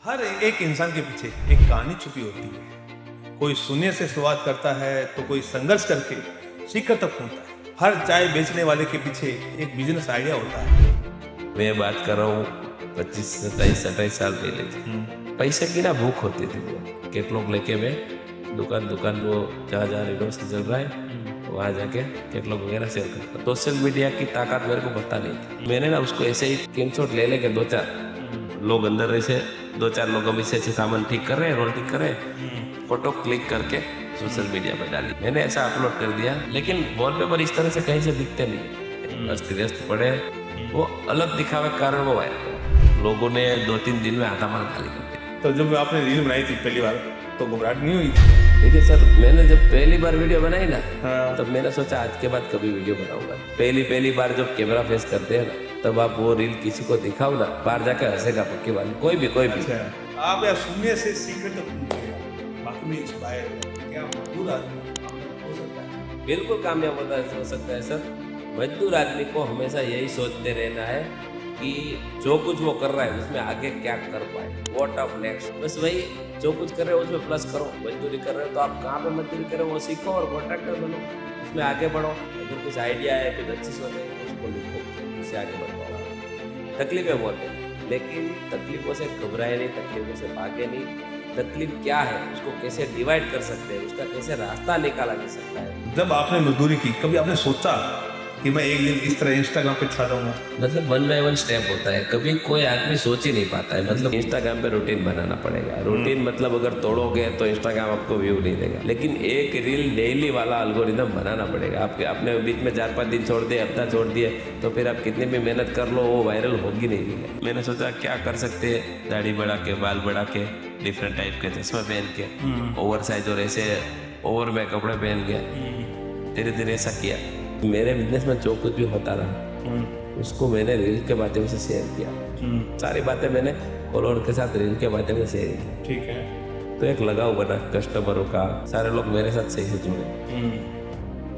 हर एक इंसान के पीछे एक कहानी छुपी होती है। कोई शून्य से शुरुआत करता है तो कोई संघर्ष करके शिखर तक पहुंचता है। हर चाय बेचने वाले के पीछे एक बिजनेस आइडिया होता है। मैं बात कर रहा हूँ 25 27 साल पहले की। पैसे की ना भूख होती थी। वो कैटलॉग लेके मैं दुकान वो जहाँ रिनोवेशन चल रहा है वहाँ जाके कैटलॉग वगैरह सेल करता। सोशल मीडिया की ताकत मेरे को पता नहीं थी। मैंने ना उसको ऐसे ही स्क्रीनशॉट ले लेके दो चार लोग अंदर ऐसे दो चार लोग हम इससे सामान ठीक कर रहे हैं, रोल ठीक कर रहे हैं, फोटो क्लिक करके सोशल मीडिया पर डाली। मैंने ऐसा अपलोड कर दिया, लेकिन वॉलपेपर इस तरह से कहीं से दिखते नहीं, अस्त व्यस्त पड़े। वो अलग दिखावे के कारण वो वायरल, लोगों ने 2-3 दिन में आधा माल खाली कर दिया। तो जब आपने रील बनाई थी पहली बार तो घबराहट नहीं हुई? देखिए सर, मैंने जब पहली बार वीडियो बनाई ना हाँ। तब मैंने सोचा आज के बाद कभी वीडियो बनाऊंगा। पहली बार जब कैमरा फेस करते हैं ना तब आप वो रील किसी को दिखाओ ना, बाहर जाकर हंसेगा पक्की बात, कोई भी। अच्छा, आप या शून्य से शिखर तक पहुंचे, बाकी में इंस्पायर क्या मजबूर आदमी हो सकता है? बिल्कुल कामयाब हो सकता है सर। मजदूर आदमी को हमेशा यही सोचते रहना है कि जो कुछ वो कर रहा है उसमें आगे क्या कर पाए, व्हाट ऑफ नेक्स्ट। बस वही, जो कुछ कर रहे हो उसमें प्लस करो। मजदूरी कर रहे हो तो आप कहाँ पे मजदूरी करें वो सीखो और कॉन्ट्रैक्टर बनो, उसमें आगे बढ़ो। अगर कुछ आइडिया है, कुछ अच्छी सोच है उसको लिखो, उससे आगे बढ़ पाओ। तकलीफें बहुत है, लेकिन तकलीफों से घबराए नहीं, तकलीफों से भागे नहीं। तकलीफ क्या है उसको कैसे डिवाइड कर सकते हैं, उसका कैसे रास्ता निकाला जा सकता है। जब आपने मजदूरी की, कभी आपने सोचा कि मैं एक दिन इस तरह इंस्टाग्राम पे छा जाऊंगा? मतलब 1 बाय 1 स्टेप होता है। कभी कोई आदमी सोच ही नहीं पाता है। मतलब इंस्टाग्राम पे रूटीन बनाना पड़ेगा। रूटीन मतलब अगर तोड़ोगे तो इंस्टाग्राम आपको व्यू नहीं देगा, लेकिन एक रील डेली वाला एल्गोरिदम बनाना पड़ेगा। आपके अपने बीच में 4-5 दिन छोड़ दिए, हफ्ता छोड़ दिए, तो फिर आप कितनी भी मेहनत कर लो वो वायरल होगी नहीं रील। मैंने सोचा क्या कर सकते हैं, दाढ़ी बढ़ा के, बाल बढ़ा के, डिफरेंट टाइप के चश्मा पहन के, ओवर साइज और ऐसे ओवर में कपड़े पहन के धीरे धीरे ऐसा किया। मेरे बिजनेस में जो कुछ भी होता रहा उसको मैंने रील के माध्यम से शेयर किया। सारी बातें मैंने फॉलोअर के साथ रील के माध्यम से शेयर की। ठीक है। तो एक लगाव बना कस्टमरों का, सारे लोग मेरे साथ सही से जुड़े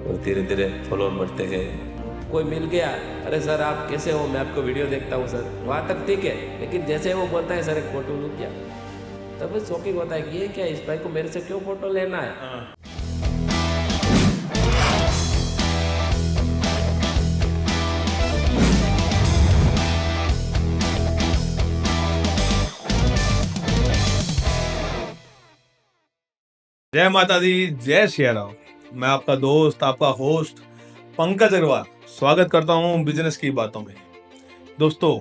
और धीरे धीरे फॉलोअर बढ़ते गए। कोई मिल गया, अरे सर आप कैसे हो, मैं आपको वीडियो देखता हूँ सर, वहाँ तक ठीक है। लेकिन जैसे वो बोलता है सर एक फोटो लूँ क्या, तब शौकिंग होता है कि ये क्या, इस भाई को मेरे से क्यों फोटो लेना है। जय माता दी, जय श्री राम। मैं आपका दोस्त, आपका होस्ट पंकज अग्रवाल स्वागत करता हूं बिजनेस की बातों में। दोस्तों,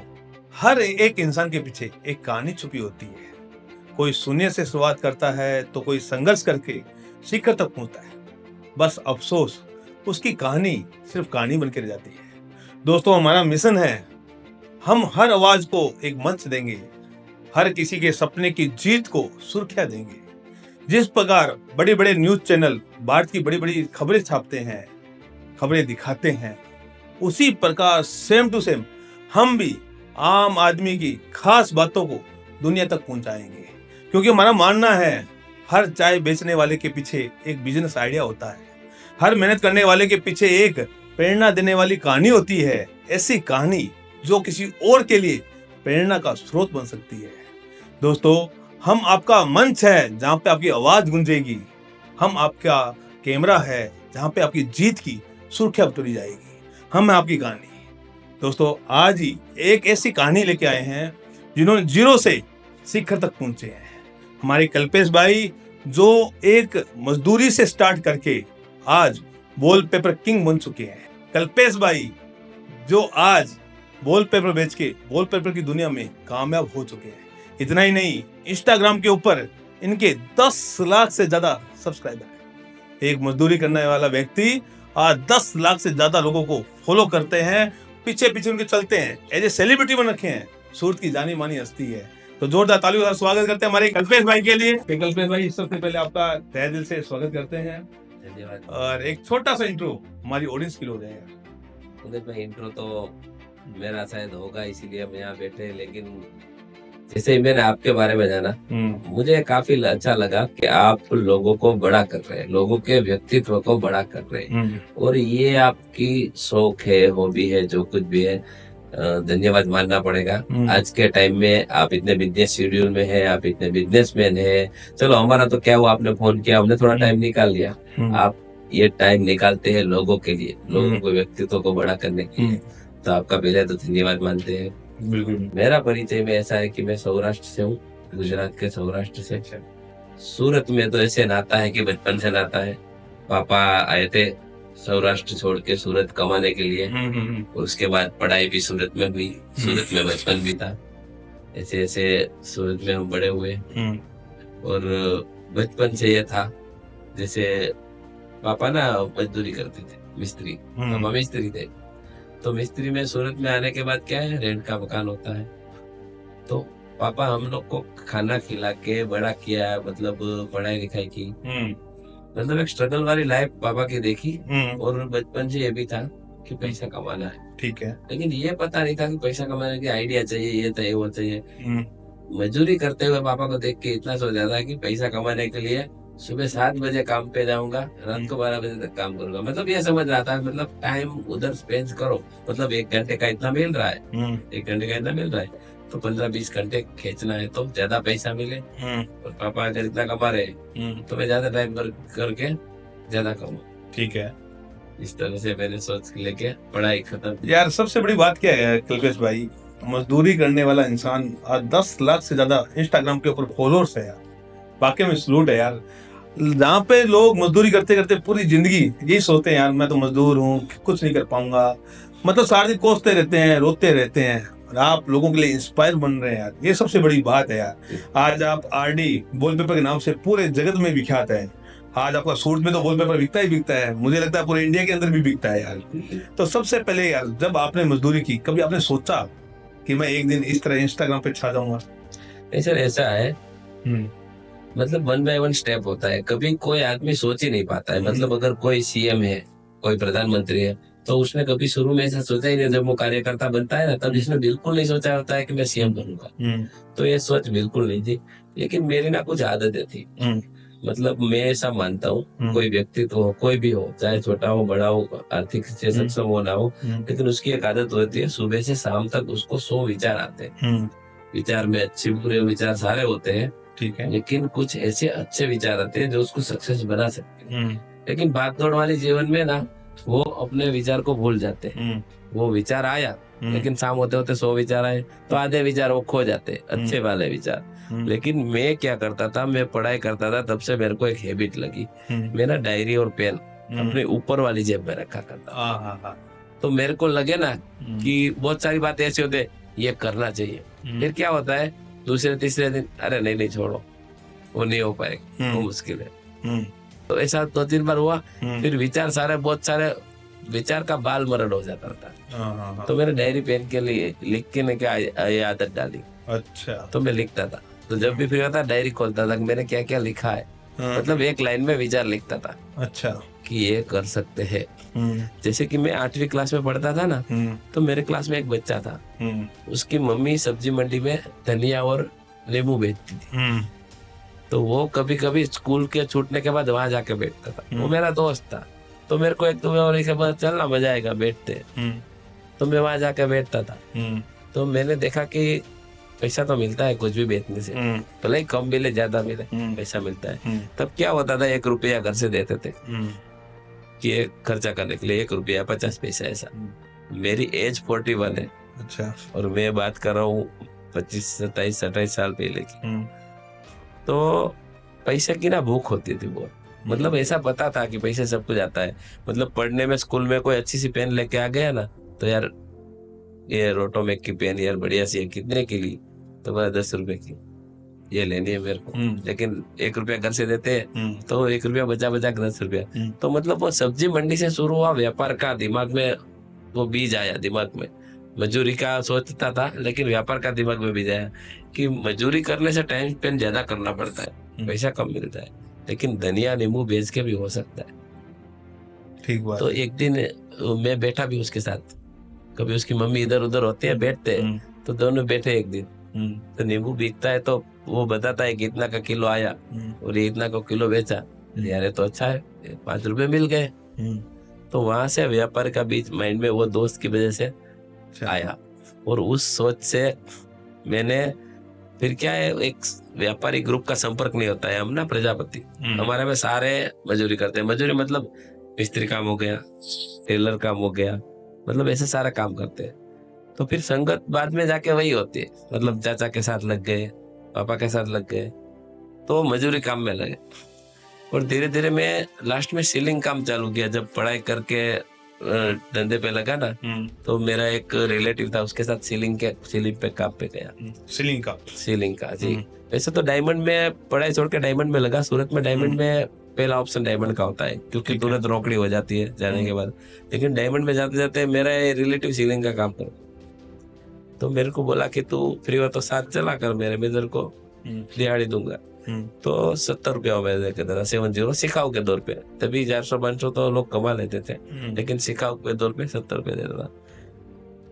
हर एक इंसान के पीछे एक कहानी छुपी होती है। कोई शून्य से शुरुआत करता है तो कोई संघर्ष करके शिखर तक पहुंचता है। बस अफसोस, उसकी कहानी सिर्फ कहानी बन के रह जाती है। दोस्तों, हमारा मिशन है, हम हर आवाज को एक मंच देंगे, हर किसी के सपने की जीत को सुर्खियां देंगे। जिस प्रकार बड़े बड़े न्यूज चैनल भारत की बड़ी बड़ी खबरें छापते हैं, खबरें दिखाते हैं, उसी प्रकार सेम टू सेम हम भी आम आदमी की खास बातों को दुनिया तक पहुंचाएंगे। क्योंकि हमारा मानना है, हर चाय बेचने वाले के पीछे एक बिजनेस आइडिया होता है। हर मेहनत करने वाले के पीछे एक प्रेरणा देने वाली कहानी होती है। ऐसी कहानी जो किसी और के लिए प्रेरणा का स्रोत बन सकती है। दोस्तों, हम आपका मंच है जहां पे आपकी आवाज गूंजेगी। हम आपका कैमरा है जहां पे आपकी जीत की सुर्खियां बटोरी जाएगी। हम है आपकी कहानी। दोस्तों, आज ही एक ऐसी कहानी लेके आए हैं जिन्होंने जीरो से शिखर तक पहुंचे हैं। हमारे कल्पेश भाई, जो एक मजदूरी से स्टार्ट करके आज वॉलपेपर किंग बन चुके हैं। कल्पेश भाई जो आज वॉलपेपर बेच के वॉलपेपर की दुनिया में कामयाब हो चुके हैं। इतना ही नहीं, इंस्टाग्राम के ऊपर इनके 10 लाख से ज्यादा सब्सक्राइबर है। एक मजदूरी करने वाला व्यक्ति आज 10 लाख से ज्यादा लोगों को फॉलो करते हैं, पीछे पीछे उनके चलते हैं, एज ए सेलिब्रिटी बन रखे हैं। सूरत की जानी मानी हस्ती है। तो जोरदार तालियों का स्वागत करते हैं हमारे कल्पेश भाई के लिए। कल्पेश भाई, सबसे पहले आपका तहे दिल से स्वागत करते हैं। धन्यवाद। और एक छोटा सा इंट्रो हमारी ऑडियंस के लिए हो जाएगा। उधर में इंट्रो तो मेरा शायद होगा, इसीलिए हम यहाँ बैठे। लेकिन जैसे ही मैंने आपके बारे में जाना, मुझे काफी अच्छा लगा कि आप लोगों को बड़ा कर रहे हैं, लोगों के व्यक्तित्व को बड़ा कर रहे हैं। और ये आपकी शौक है, हॉबी है, जो कुछ भी है, धन्यवाद मानना पड़ेगा। आज के टाइम में आप इतने बिजनेस शेड्यूल में है, आप इतने बिजनेसमैन है। चलो हमारा तो क्या हुआ, आपने फोन किया, हमने थोड़ा टाइम निकाल लिया। आप ये टाइम निकालते हैं लोगों के लिए, लोगों को, व्यक्तित्व को बड़ा करने के लिए, तो आपका पहले तो धन्यवाद मानते हैं। बिल्कुल। मेरा परिचय में ऐसा है कि मैं सौराष्ट्र से हूँ, गुजरात के सौराष्ट्र से। सूरत में तो ऐसे नाता है कि बचपन से नाता है। पापा आए थे सौराष्ट्र छोड़ के सूरत कमाने के लिए, और उसके बाद पढ़ाई भी सूरत में हुई, सूरत में बचपन भी था। ऐसे ऐसे सूरत में हम बड़े हुए। और बचपन से ये था, जैसे पापा ना मजदूरी करते थे, मिस्त्री, पापा मिस्त्री थे। तो मिस्त्री में सूरत में आने के बाद क्या है, रेंट का मकान होता है। तो पापा हम लोग को खाना खिला के बड़ा किया, मतलब पढ़ाई लिखाई की, मतलब एक स्ट्रगल वाली लाइफ पापा की देखी। और बचपन से ये भी था कि पैसा कमाना है, ठीक है, लेकिन ये पता नहीं था कि पैसा कमाने की आइडिया चाहिए, ये चाहिए, वो चाहिए। मजदूरी करते हुए पापा को देख के इतना सोच जाता है कि पैसा कमाने के लिए सुबह 7 बजे काम पे जाऊंगा, रात को 12 बजे तक काम करूंगा। मतलब ये समझ रहा था, मतलब टाइम उधर स्पेंड करो, मतलब 1 घंटे का इतना मिल रहा है, 1 घंटे का इतना मिल रहा है, तो 15-20 घंटे खींचना है तो ज्यादा पैसा मिले। और पापा अगर इतना कमा रहे तो मैं ज्यादा टाइम करके ज्यादा कमाऊं। ठीक है, इस तरह से मैंने सोच के लेके पढ़ाई खत्म। यार सबसे बड़ी बात क्या है कल्पेश भाई, मजदूरी करने वाला इंसान आज 10 लाख से ज्यादा इंस्टाग्राम के ऊपर फॉलोअर्स है यार। वाकई में सलूट है यार। जहाँ पे लोग मजदूरी करते करते पूरी जिंदगी यही सोचते हैं यार, मैं तो मजदूर हूँ, कुछ नहीं कर पाऊंगा, मतलब सारा दिन कोसते रहते हैं, रोते रहते हैं, और आप लोगों के लिए इंस्पायर बन रहे हैं यार। ये सबसे बड़ी बात है यार। आज आप आरडी वॉलपेपर के नाम से पूरे जगत में विख्यात है। आज आपका सूट में तो वॉलपेपर बिकता ही बिकता है, मुझे लगता है पूरे इंडिया के अंदर भी बिकता है यार। तो सबसे पहले यार, जब आपने मजदूरी की, कभी आपने सोचा कि मैं एक दिन इस तरह इंस्टाग्राम पे छा जाऊंगा? नहीं सर, ऐसा है, मतलब 1 बाय 1 स्टेप होता है। कभी कोई आदमी सोच ही नहीं पाता है। मतलब अगर कोई सीएम है, कोई प्रधानमंत्री है, तो उसने कभी शुरू में ऐसा सोचा ही नहीं। जब वो कार्यकर्ता बनता है ना, तब इसने बिल्कुल नहीं सोचा होता है कि मैं सीएम बनूंगा। तो ये सोच बिल्कुल नहीं थी। लेकिन मेरी ना कुछ आदतें थी। मतलब मैं ऐसा मानता हूँ, कोई व्यक्तित्व हो, कोई भी हो, चाहे छोटा हो बड़ा हो, आर्थिक से सक्षम हो ना हो, लेकिन उसकी एक आदत होती है, सुबह से शाम तक उसको 100 विचार आते हैं। विचार में अच्छे बुरे विचार सारे होते हैं, ठीक है, लेकिन कुछ ऐसे अच्छे विचार आते हैं जो उसको सक्सेस बना सकते हैं। लेकिन भागदौड़ वाले जीवन में ना, वो अपने विचार को भूल जाते हैं। वो विचार आया, लेकिन शाम होते होते 100 विचार आए, तो आधे विचार वो खो जाते, अच्छे वाले विचार। लेकिन मैं क्या करता था, मैं पढ़ाई करता था, तब से मेरे को एक हैबिट लगी। मेरा डायरी और पेन अपने ऊपर वाली जेब में रखा करता। तो मेरे को लगे ना कि बहुत सारी बातें ऐसी होते, ये करना चाहिए, फिर क्या होता है, दूसरे तीसरे दिन अरे नहीं छोड़ो, वो नहीं हो पाएगा, वो मुश्किल है। तो ऐसा 2-3 बार हुआ, फिर विचार सारे, बहुत सारे विचार का बाल मरण हो जाता था। तो मैंने डायरी पेन के लिए लिख के ने क्या ये आदत डाली। अच्छा, तो मैं लिखता था। तो जब भी फ्री होता डायरी खोलता था, मैंने क्या क्या लिखा है, मतलब एक लाइन में विचार लिखता था। अच्छा, कि ये कर सकते हैं। जैसे कि मैं 8वीं क्लास में पढ़ता था ना, तो मेरे क्लास में एक बच्चा था, उसकी मम्मी सब्जी मंडी में धनिया और नींबू बेचती थी। तो वो कभी कभी स्कूल के छूटने के बाद वहां जाके बैठता था। वो मेरा दोस्त था, तो मेरे को एक तुम्हें और एक बार चलना मजा आएगा बैठते, तो मैं वहां जाके बैठता था। तो मैंने देखा कि पैसा तो मिलता है कुछ भी बेचने से, भले ही कम मिले ज्यादा मिले, पैसा मिलता है। तब क्या होता था, 1 रुपया घर से देते थे कि खर्चा करने के लिए, 1 रुपया 50 पैसा ऐसा। मेरी एज 41 है। अच्छा, और मैं बात कर रहा हूँ 25, 27, 28 साल पहले की। तो पैसे की ना भूख होती थी बहुत। मतलब ऐसा पता था कि पैसे सब कुछ आता है। मतलब पढ़ने में स्कूल में कोई अच्छी सी पेन लेके आ गया ना, तो यार ये रोटोमेक की पेन यार बढ़िया सी है, कितने की ली, तो बोला 10 रुपए की, ये लेनी है मेरे को। लेकिन 1 रुपया घर से देते हैं, तो 1 रुपया बचा 10 रुपया। तो मतलब वो सब्जी मंडी से शुरू हुआ व्यापार का, दिमाग में वो बीज आया, दिमाग में मजदूरी का सोचता था, लेकिन व्यापार का दिमाग में बीज आया कि मजदूरी करने से टाइम स्पेंड ज्यादा करना पड़ता है, पैसा कम मिलता है, लेकिन धनिया नींबू बेच के भी हो सकता है। ठीक बात। तो एक दिन मैं बैठा भी उसके साथ, कभी उसकी मम्मी इधर उधर होती है, बैठते हैं, तो दोनों बैठे एक दिन। तो नींबू बिकता है, तो वो बताता है कि इतना का किलो आया और ये इतना का किलो बेचा, यार तो अच्छा है, 5 रुपए मिल गए। तो वहां से व्यापार का बीच माइंड में वो दोस्त की वजह से आया। और उस सोच से मैंने फिर क्या है, एक व्यापारी ग्रुप का संपर्क नहीं होता है, हम ना प्रजापति, हमारे में सारे मजदूरी करते हैं। मजदूरी मतलब मिस्त्री काम हो गया, टेलर काम हो गया, मतलब ऐसे सारा काम करते हैं। तो फिर संगत बाद में जाके वही होती है, मतलब चाचा के साथ लग गए, पापा के साथ लग गए, तो मजदूरी काम में लगे। और धीरे धीरे मैं लास्ट में सीलिंग काम चालू किया। जब पढ़ाई करके धंधे पे लगा ना, तो मेरा एक रिलेटिव था, उसके साथ सीलिंग पे काम पे गया। सीलिंग का जी। वैसे तो डायमंड में पढ़ाई छोड़ के डायमंड में लगा। सूरत में डायमंड में पहला ऑप्शन डायमंड का होता है, क्योंकि तुरंत रोकड़ी हो जाती है जाने के बाद। लेकिन डायमंड में जाते जाते मेरा रिलेटिव सीलिंग का काम कर, तो मेरे को बोला कि तू फ्री हो तो साथ चला कर मेरे, मैं तेरे को दिहाड़ी दूंगा। तो 70 रुपया मैं दे देता, 70 सिखाऊ के दौर पे। तभी 400-500 तो लोग कमा लेते थे, लेकिन सिखाऊ के दौर पे 70 रुपये दे देता।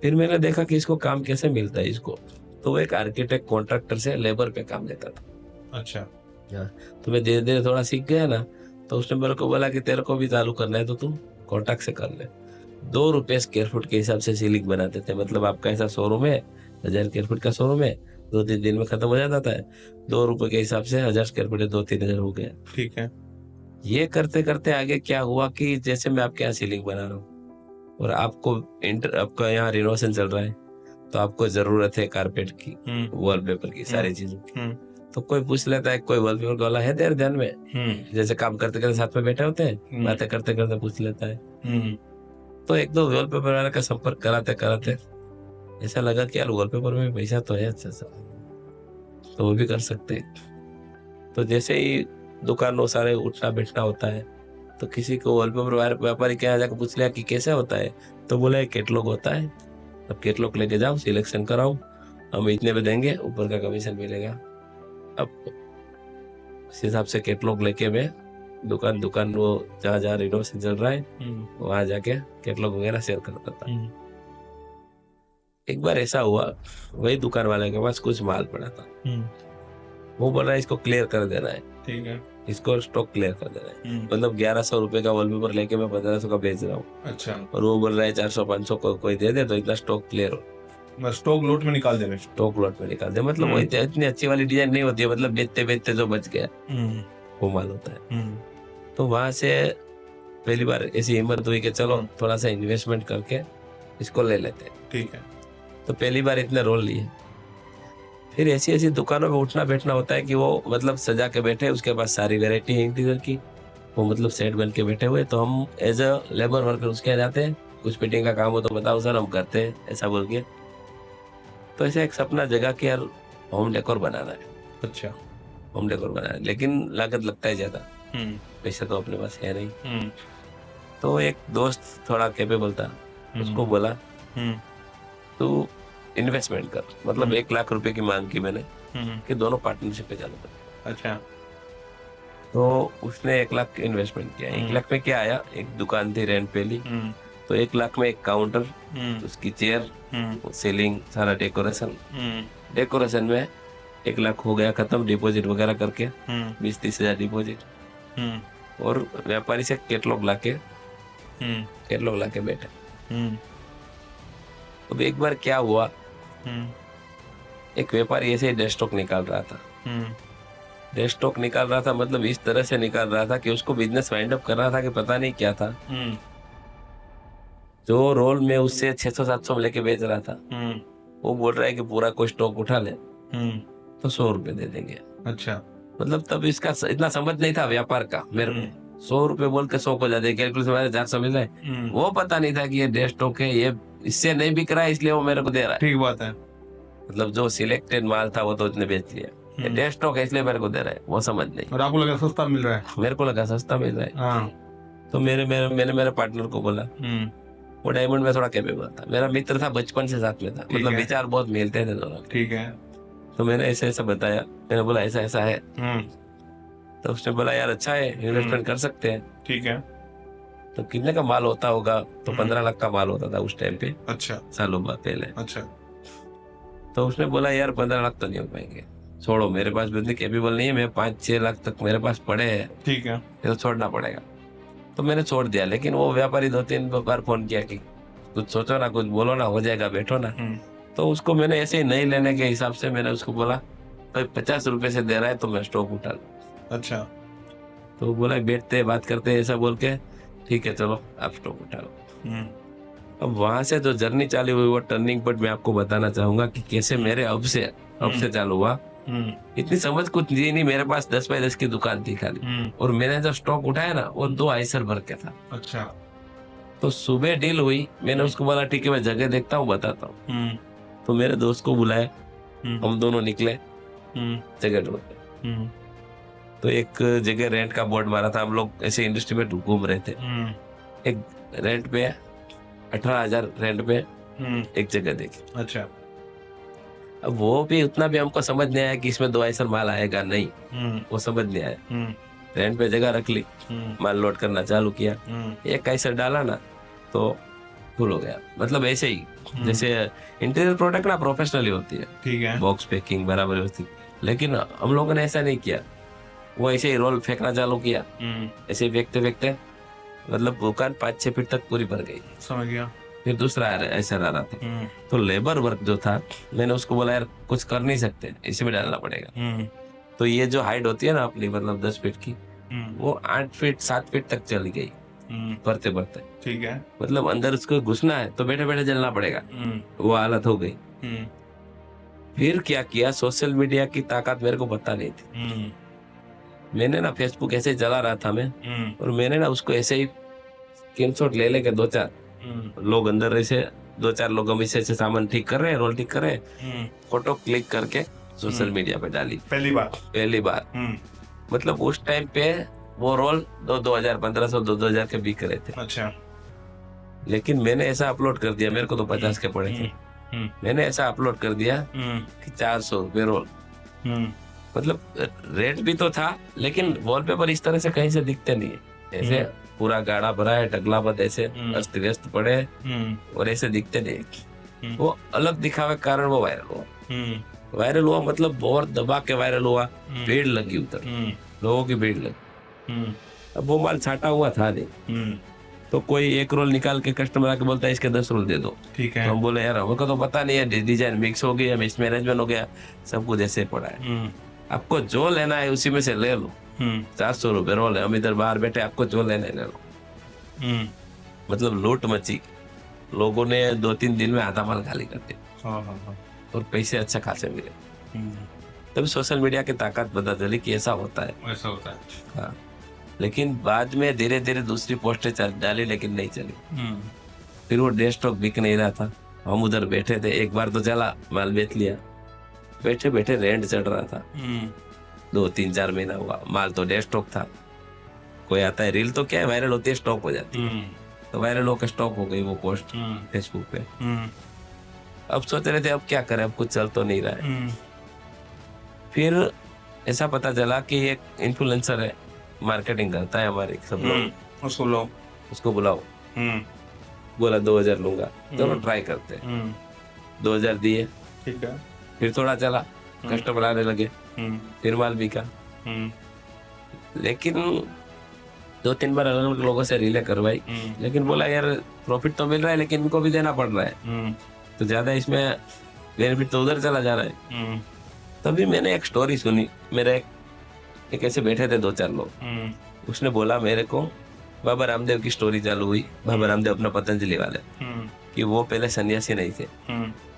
फिर मैंने देखा कि इसको काम कैसे मिलता है इसको, तो वो एक आर्किटेक्ट कॉन्ट्रैक्टर से लेबर पे काम लेता था। अच्छा। तो मैं धीरे धीरे थोड़ा सीख गया ना, तो उसने मेरे को बोला कि तेरे को भी चालू करना है तो तू कॉन्ट्रैक्ट से कर ले। 2 रुपए स्क्वायर फुट के हिसाब से सीलिंग बनाते थे। मतलब आपका ऐसा शोरूम है, 1000 स्क्वायर फुट का शोरूम है, 2-3 दिन में खत्म हो जाता है। 2 रुपए के हिसाब से 1000 स्क्वायर फुट 2-3 हजार हो गया। ठीक है। ये करते करते आगे क्या हुआ कि जैसे मैं आपके यहाँ सीलिंग बना रहा हूँ और आपका यहाँ रिनोवेशन चल रहा है, तो आपको जरूरत है कारपेट की, वॉलपेपर की, सारी चीजों की। तो कोई पूछ लेता है, कोई वॉलपेपर वाला है तेरे ध्यान में? जैसे काम करते करते साथ में बैठे होते हैं, बातें करते करते पूछ लेता है। तो 1-2 वॉलपेपर वाले का संपर्क कराते कराते ऐसा लगा कि यार वॉलपेपर में पैसा तो है अच्छा सा, तो वो भी कर सकते हैं। तो जैसे ही दुकानों सारे उठना बैठना होता है, तो किसी को वॉलपेपर व्यापारी के यहाँ जाकर पूछ लिया कि कैसे होता है, तो बोले कैटलॉग होता है, अब कैटलॉग लेके जाओ, सिलेक्शन कराओ, हम इतने पे देंगे, ऊपर का कमीशन मिलेगा। अब उस हिसाब से कैटलॉग लेके मैं दुकान वो जहाँ रिनोवेशन चल रहा है वहां जाके कैटलॉग वगैरह शेयर करता था। एक बार ऐसा हुआ, वही दुकान वाले के पास कुछ माल पड़ा था, वो बोल रहा है इसको क्लियर कर देना है। ठीक है, इसको स्टॉक क्लियर कर देना है। मतलब 1100 रुपए का वॉलपेपर लेके मैं 1500 का बेच रहा हूँ। अच्छा। और वो बोल रहा है 400-500 को कोई दे दे तो इतना स्टॉक क्लियर हो, स्टॉक लॉट में निकाल दे। स्टॉक लॉट में निकाल दे, मतलब वो इतनी अच्छी वाली डिजाइन नहीं होती है, मतलब बेचते बेचते जो बच गया वो माल होता है। तो वहां से पहली बार ऐसी हिम्मत हुई कि चलो थोड़ा सा इन्वेस्टमेंट करके इसको ले लेते हैं। ठीक है। तो पहली बार इतने रोल लिए। फिर ऐसी ऐसी दुकानों में उठना बैठना होता है कि वो मतलब सजा के बैठे, उसके पास सारी वैरायटी है इंटीरियर की, वो मतलब सेट बन के बैठे हुए। तो हम एज अ लेबर वर्कर उसके यहाँ जाते हैं, कुछ फिटिंग का काम हो तो बताओ सर, हम करते हैं, ऐसा बोल के। तो ऐसा एक सपना जगह कि यार होम डेकोर बनाना है। अच्छा, होम डेकोर बनाना है, लेकिन लागत लगता है ज्यादा, पैसा तो अपने पास है नहीं। तो एक दोस्त थोड़ा कैपेबल था, उसको बोला तो इन्वेस्टमेंट कर, मतलब 1 लाख रुपए की मांग की मैंने कि दोनों पार्टनरशिप पे चालू कर। अच्छा। तो उसने 1 लाख इन्वेस्टमेंट किया। 1 लाख में क्या आया, एक दुकान थी रेंट पे ली, तो 1 लाख में एक काउंटर, उसकी चेयर, सीलिंग, सारा डेकोरेशन में 1 लाख हो गया खत्म, डिपॉजिट वगैरह करके 20-30 हजार डिपॉजिट। और व्यापारी से कैटलॉग लाके बैठे। अब एक बार क्या हुआ, एक व्यापारी ऐसे ही डेस्कटॉप निकाल रहा था। डेस्कटॉप निकाल रहा था मतलब इस तरह से निकाल रहा था कि उसको बिजनेस वाइंड अप कर रहा था कि पता नहीं क्या था। जो रोल में उससे 600-700 में लेके बेच रहा था, वो बोल रहा है कि पूरा कोई स्टॉक उठा ले तो 100 रुपए दे देंगे। अच्छा। मतलब तब इसका इतना समझ नहीं था व्यापार का मेरे को। 100 रुपए बोल के 100 को ज्यादा कैलकुलेशन में 400 मिल रहा है, वो पता नहीं था कि ये डेस्कटॉप है, ये इससे नहीं बिक रहा है इसलिए वो मेरे को दे रहा है। ठीक बात है। मतलब जो सिलेक्टेड माल था वो तो इतने बेच लिया, डेस्कटॉप है इसलिए मेरे को दे रहा है, वो समझ नहीं। और आपको लगा सस्ता मिल रहा है? मेरे को लगा सस्ता मिल रहा है। तो मैंने मेरे पार्टनर को बोला, वो डायमंड में थोड़ा कैपेबल था, मेरा मित्र था, बचपन से साथ में था, मतलब विचार बहुत मिलते थे दोनों। ठीक है। तो मैंने ऐसा ऐसा बताया, मैंने बोला ऐसा ऐसा है। तो उसने बोला यार अच्छा है, इन्वेस्टमेंट कर सकते हैं। ठीक है। तो कितने का माल होता होगा, तो 15 लाख का माल होता था उस टाइम पे। अच्छा। सालों बाद पहले। अच्छा। तो उसने बोला यार 15 लाख तो नहीं हो पाएंगे, छोड़ो, मेरे पास बिजनेस कैपेबल नहीं है, मैं 5-6 लाख तक मेरे पास पड़े हैं। ठीक है। तो छोड़ना पड़ेगा। तो मैंने छोड़ दिया, लेकिन वो व्यापारी 2-3 बार फोन किया कि कुछ सोचो ना, कुछ बोलो ना, हो जाएगा, बैठो ना। तो उसको मैंने ऐसे ही नहीं लेने के हिसाब से मैंने उसको बोला भाई 50 रुपए से दे रहा है तो मैं स्टॉक उठा लूं। अच्छा। तो वो बोला बैठते बात करते ऐसा बोल के ठीक है चलो आप स्टॉक उठा लो। हम्म। अब वहां से जो जर्नी चालू हुई वो टर्निंग पॉइंट मैं आपको बताना चाहूंगा कि कैसे मेरे अब से चालू हुआ। इतनी समझ कुछ थी नहीं, मेरे पास 10 बाय 10 की दुकान थी खाली, और मैंने जो स्टॉक उठाया ना वो 2 आइसर भर के था। अच्छा। तो सुबह डील हुई, मैंने उसको बोला ठीक है मैं जगह देखता हूँ बताता हूँ। तो मेरे दोस्त को बुलाया, हम दोनों निकले जगह ढूंढने। तो एक जगह रेंट का बोर्ड मारा था, हम लोग ऐसे इंडस्ट्री में घूम रहे थे। एक रेंट पे 18,000 रेंट पे एक जगह देखी। अच्छा। अब वो भी उतना भी हमको समझ नहीं आया कि इसमें 2 आइसर माल आएगा नहीं, वो समझ नहीं आया। रेंट पे जगह रख ली, माल लोड करना चालू किया। एक आइसर डाला ना तो फुल हो गया। मतलब ऐसे ही जैसे इंटीरियर प्रोडक्ट ना प्रोफेशनली होती है, ठीक है। बॉक्स पैकिंग बराबर होती, लेकिन हम लोगों ने ऐसा नहीं किया। वो ऐसे ही रोल फेंकना चालू किया, ऐसे ही फेंकते फेंकते मतलब दुकान 5-6 फीट तक पूरी भर गई। समझ गया। फिर दूसरा ऐसा आ रहा था। तो लेबर वर्क जो था, मैंने उसको बोला यार कुछ कर नहीं सकते, इसी में डालना पड़ेगा। तो ये जो हाइट होती है ना अपनी मतलब 10 फीट की, वो 8 फीट 7 फीट तक चली गई भरते भरते। ठीक है। मतलब अंदर उसको घुसना है तो बैठे बैठे जलना पड़ेगा, वो हालत हो गई। फिर क्या किया, सोशल मीडिया की ताकत मेरे को पता नहीं थी। मैंने ना फेसबुक ऐसे ही चला रहा था मैं, और मैंने ना उसको ऐसे ही स्क्रीनशॉट ले लेके 2-4 लोग अंदर ऐसे 2-4 लोग हम ऐसे सामान ठीक कर रहे हैं, रोल ठीक कर रहे हैं, फोटो क्लिक करके सोशल मीडिया पे डाली पहली बार। मतलब उस टाइम पे वो रोल 2,000 1,500 2,000 के बिक रहे थे। अच्छा। लेकिन मैंने ऐसा अपलोड कर दिया, मेरे को तो 50 के पड़े थे, मैंने ऐसा अपलोड कर दिया कि 400 रुपये रोल। मतलब रेट भी तो था, लेकिन वॉलपेपर इस तरह से कहीं से दिखते नहीं है। ऐसे पूरा गाड़ा भरा है, टकला बद ऐसे अस्त व्यस्त पड़े और ऐसे दिखते नहीं। वो अलग दिखावे के कारण वो वायरल हुआ मतलब बहुत दबा के वायरल हुआ। भीड़ लगी उधर, लोगों की भीड़ लगी। अब वो माल छाटा हुआ था नहीं, तो कोई एक रोल निकाल के कस्टमर आके बोलता है इसके 10 रोल दे दो। ठीक है। तो हम बोले यार हमको तो पता नहीं है, डिजाइन मिक्स हो गया, मिसमैनेजमेंट हो गया, सब कुछ ऐसे पड़ा है। आपको जो लेना है उसी में से ले लो। 400 रुपए रोल है, हम इधर बाहर बैठे, आपको जो लेना है ले लो। मतलब लूट मची, लोगों ने 2-3 दिन में आधा माल खाली कर दिया। और पैसे अच्छा खासे मिले। तभी सोशल मीडिया की ताकत पता चली कि ऐसा होता है। हाँ, लेकिन बाद में धीरे धीरे दूसरी पोस्टें डाली, लेकिन नहीं चली। फिर वो डे स्टॉक बिक नहीं रहा था, हम उधर बैठे थे। एक बार तो चला, माल बेच लिया, बैठे बैठे रेंट चढ़ रहा था। 2-3-4 महीना हुआ, माल तो डे स्टॉक था। कोई आता है, रील तो क्या है वायरल होती है, स्टॉक हो जाती है। तो वायरल होकर स्टॉक हो गई वो पोस्ट फेसबुक पे। अब सोच रहे थे अब क्या करें, अब कुछ चल तो नहीं रहा है। फिर ऐसा पता चला कि एक इन्फ्लुएंसर है, मार्केटिंग करता है हमारे सब लोग, उसको बुलाओ। बोला 2,000 लूंगा, चलो ट्राई करते हैं। 2,000 दिए। ठीक है। फिर थोड़ा चला, कस्टमर आने लगे, फिर माल बिका। लेकिन 2-3 बार अलग अलग लोगों से रीले करवाई, लेकिन बोला यार प्रॉफिट तो मिल रहा है लेकिन इनको भी देना पड़ रहा है, तो ज्यादा इसमें बेनिफिट तो उधर चला जा रहा है। तभी मैंने एक स्टोरी सुनी, मेरे एक ऐसे बैठे थे 2-4 लोग, उसने बोला मेरे को बाबा रामदेव की स्टोरी चालू हुई। बाबा रामदेव अपना पतंजलि वाले, कि वो पहले सन्यासी नहीं थे,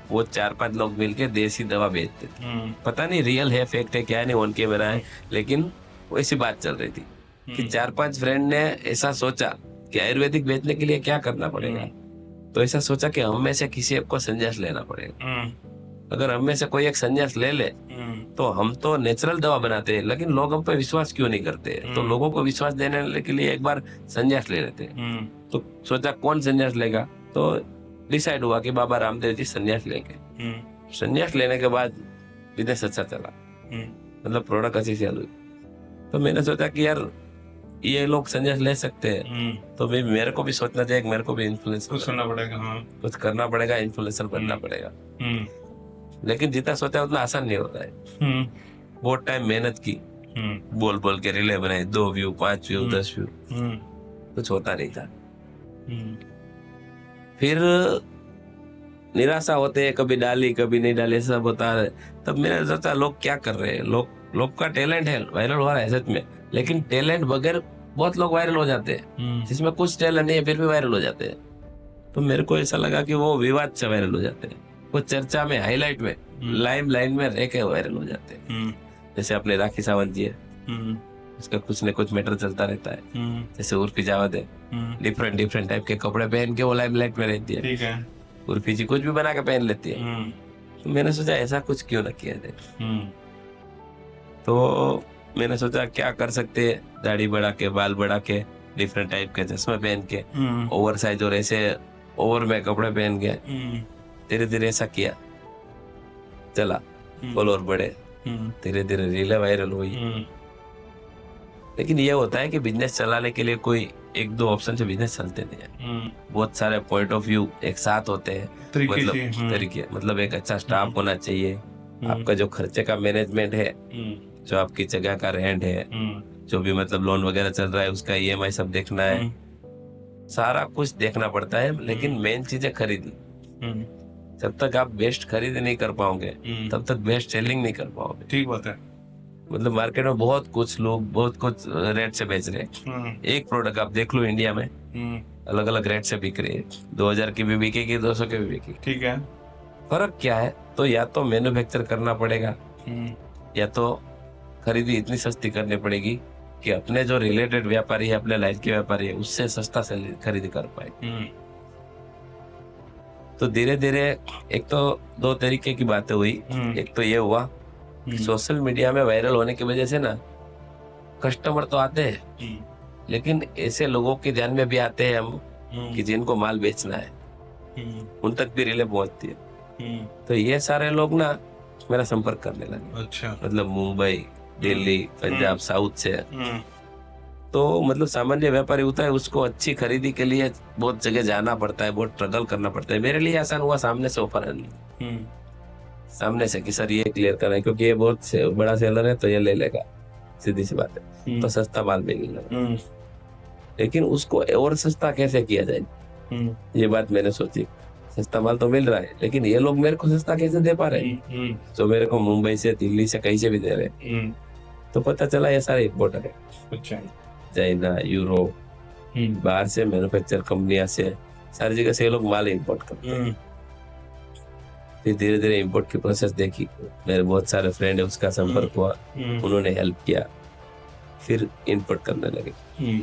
वो 4-5 लोग मिलके देसी दवा बेचते थे। पता नहीं रियल है फेक है क्या नहीं, ऑन कैमरा है, लेकिन वैसी बात चल रही थी कि 4-5 फ्रेंड ने ऐसा सोचा कि आयुर्वेदिक बेचने के लिए क्या करना पड़ेगा। तो ऐसा सोचा कि हम में से किसी एक को संन्यास लेना पड़ेगा। अगर हम में से कोई एक संन्यास ले ले तो हम तो नेचुरल दवा बनाते हैं, लेकिन लोग हम पे विश्वास क्यों नहीं करते? तो लोगों को विश्वास देने के लिए एक बार संन्यास ले लेते हैं। तो सोचा कौन संन्यास लेगा, तो डिसाइड हुआ कि बाबा रामदेव जी संन्यास लेंगे। संन्यास लेने के बाद बिजनेस अच्छा चला, मतलब प्रोडक्ट अच्छी सेल हुई। तो मैंने सोचा कि यार ये लोग संन्यास ले सकते हैं, तो भाई मेरे को भी सोचना चाहिए, मेरे को भी इन्फ्लुएंसर सुनना पड़ेगा। कुछ करना पड़ेगा, इन्फ्लुएंसर बनना पड़ेगा। लेकिन जितना सोचा उतना आसान नहीं होता है। बहुत टाइम मेहनत की, बोल बोल के रिले बनाए, 2 व्यू 5 व्यू 10 व्यू, कुछ होता नहीं था। फिर निराशा होते है, कभी डाली कभी नहीं डाली, सब होता है। तब मैंने सोचा लोग क्या कर रहे हैं, लोग का टैलेंट है, वायरल हो रहा है सच में, लेकिन टैलेंट बगैर बहुत लोग वायरल हो जाते हैं, जिसमें कुछ टैलेंट नहीं है फिर भी वायरल हो जाते हैं। तो मेरे को ऐसा लगा कि वो विवाद से वायरल हो जाते हैं, वो चर्चा में, हाईलाइट में, लाइम लाइन में रह के वायरल हो जाते हैं। जैसे अपने राखी सावंत जी है, उसका कुछ न कुछ मैटर चलता रहता है। जैसे उर्फी जावेद है, डिफरेंट टाइप के कपड़े पहन के वो लाइमलाइट में रहती है। ठीक है। उर्फी जी कुछ भी बना के पहन लेती है। तो मैंने सोचा ऐसा कुछ क्यों ना किया जाए। तो मैंने सोचा क्या कर सकते हैं, दाढ़ी बढ़ा के, बाल बढ़ा के, डिफरेंट टाइप के चश्मे पहन के, ओवर साइज और ऐसे ओवर में कपड़े पहन के, धीरे धीरे ऐसा किया, चला, फॉलोअर बढ़े, धीरे धीरे रीलें वायरल हुई। लेकिन ये होता है कि बिजनेस चलाने के लिए कोई एक दो ऑप्शन से बिजनेस चलते नहीं है, बहुत सारे पॉइंट ऑफ व्यू एक साथ होते हैं, तरीके, मतलब एक अच्छा स्टाफ होना चाहिए, आपका जो खर्चे का मैनेजमेंट है, जो आपकी जगह का रेंट है, जो भी मतलब लोन वगैरह चल रहा है उसका ईएमआई सब देखना है, सारा कुछ देखना पड़ता है। लेकिन मेन चीज है खरीदी। जब तक आप बेस्ट खरीद नहीं कर पाओगे तब तक बेस्ट सेलिंग नहीं कर पाओगे। ठीक बात है। मतलब मार्केट में बहुत कुछ लोग बहुत कुछ रेट से बेच रहे हैं। एक प्रोडक्ट आप देख लो इंडिया में अलग अलग रेट से बिक रही है, 2000 की भी बिकेगी, 200 की भी बिकेगी। ठीक है। फर्क क्या है, तो या तो मैन्युफैक्चर करना पड़ेगा या तो खरीदी इतनी सस्ती करनी पड़ेगी कि अपने जो रिलेटेड व्यापारी है, अपने लाइन के व्यापारी है, उससे सस्ता से खरीदी कर पाए। तो धीरे धीरे एक तो दो तरीके की बातें हुई। एक तो ये हुआ सोशल मीडिया में वायरल होने की वजह से ना कस्टमर तो आते हैं, लेकिन ऐसे लोगों के ध्यान में भी आते हैं हम कि जिनको माल बेचना है, उन तक भी रीलें पहुंचती है। तो ये सारे लोग ना मेरा संपर्क करने लगे। अच्छा। मतलब मुंबई, दिल्ली, पंजाब, साउथ से। तो मतलब सामान्य व्यापारी होता है, उसको अच्छी खरीदी के लिए बहुत जगह जाना पड़ता है, बहुत स्ट्रगल करना पड़ता है। मेरे लिए आसान हुआ सामने से ऑफर आनी, सामने से कि सर ये क्लियर करना है क्योंकि ये बहुत बड़ा सेलर है तो ये ले लेगा, सीधी सी बात है, तो सस्ता माल मिलेगा। लेकिन उसको और सस्ता कैसे किया जाए, ये बात मैंने सोची। सस्ता माल तो मिल रहा है, लेकिन ये लोग मेरे को सस्ता कैसे दे पा रहे हैं, जो मेरे को मुंबई से, दिल्ली से, कहीं से भी दे रहे हैं। तो पता चला ये सारे इम्पोर्टर है। अच्छा। चाइना, यूरोप, बाहर से मैन्युफैक्चर कंपनियां से, सारी जगह से ये लोग माल इंपोर्ट करते हैं। फिर धीरे धीरे इंपोर्ट की प्रोसेस देखी, मेरे बहुत सारे फ्रेंड है, उसका संपर्क हुआ, उन्होंने हेल्प किया, फिर इंपोर्ट करने लगे।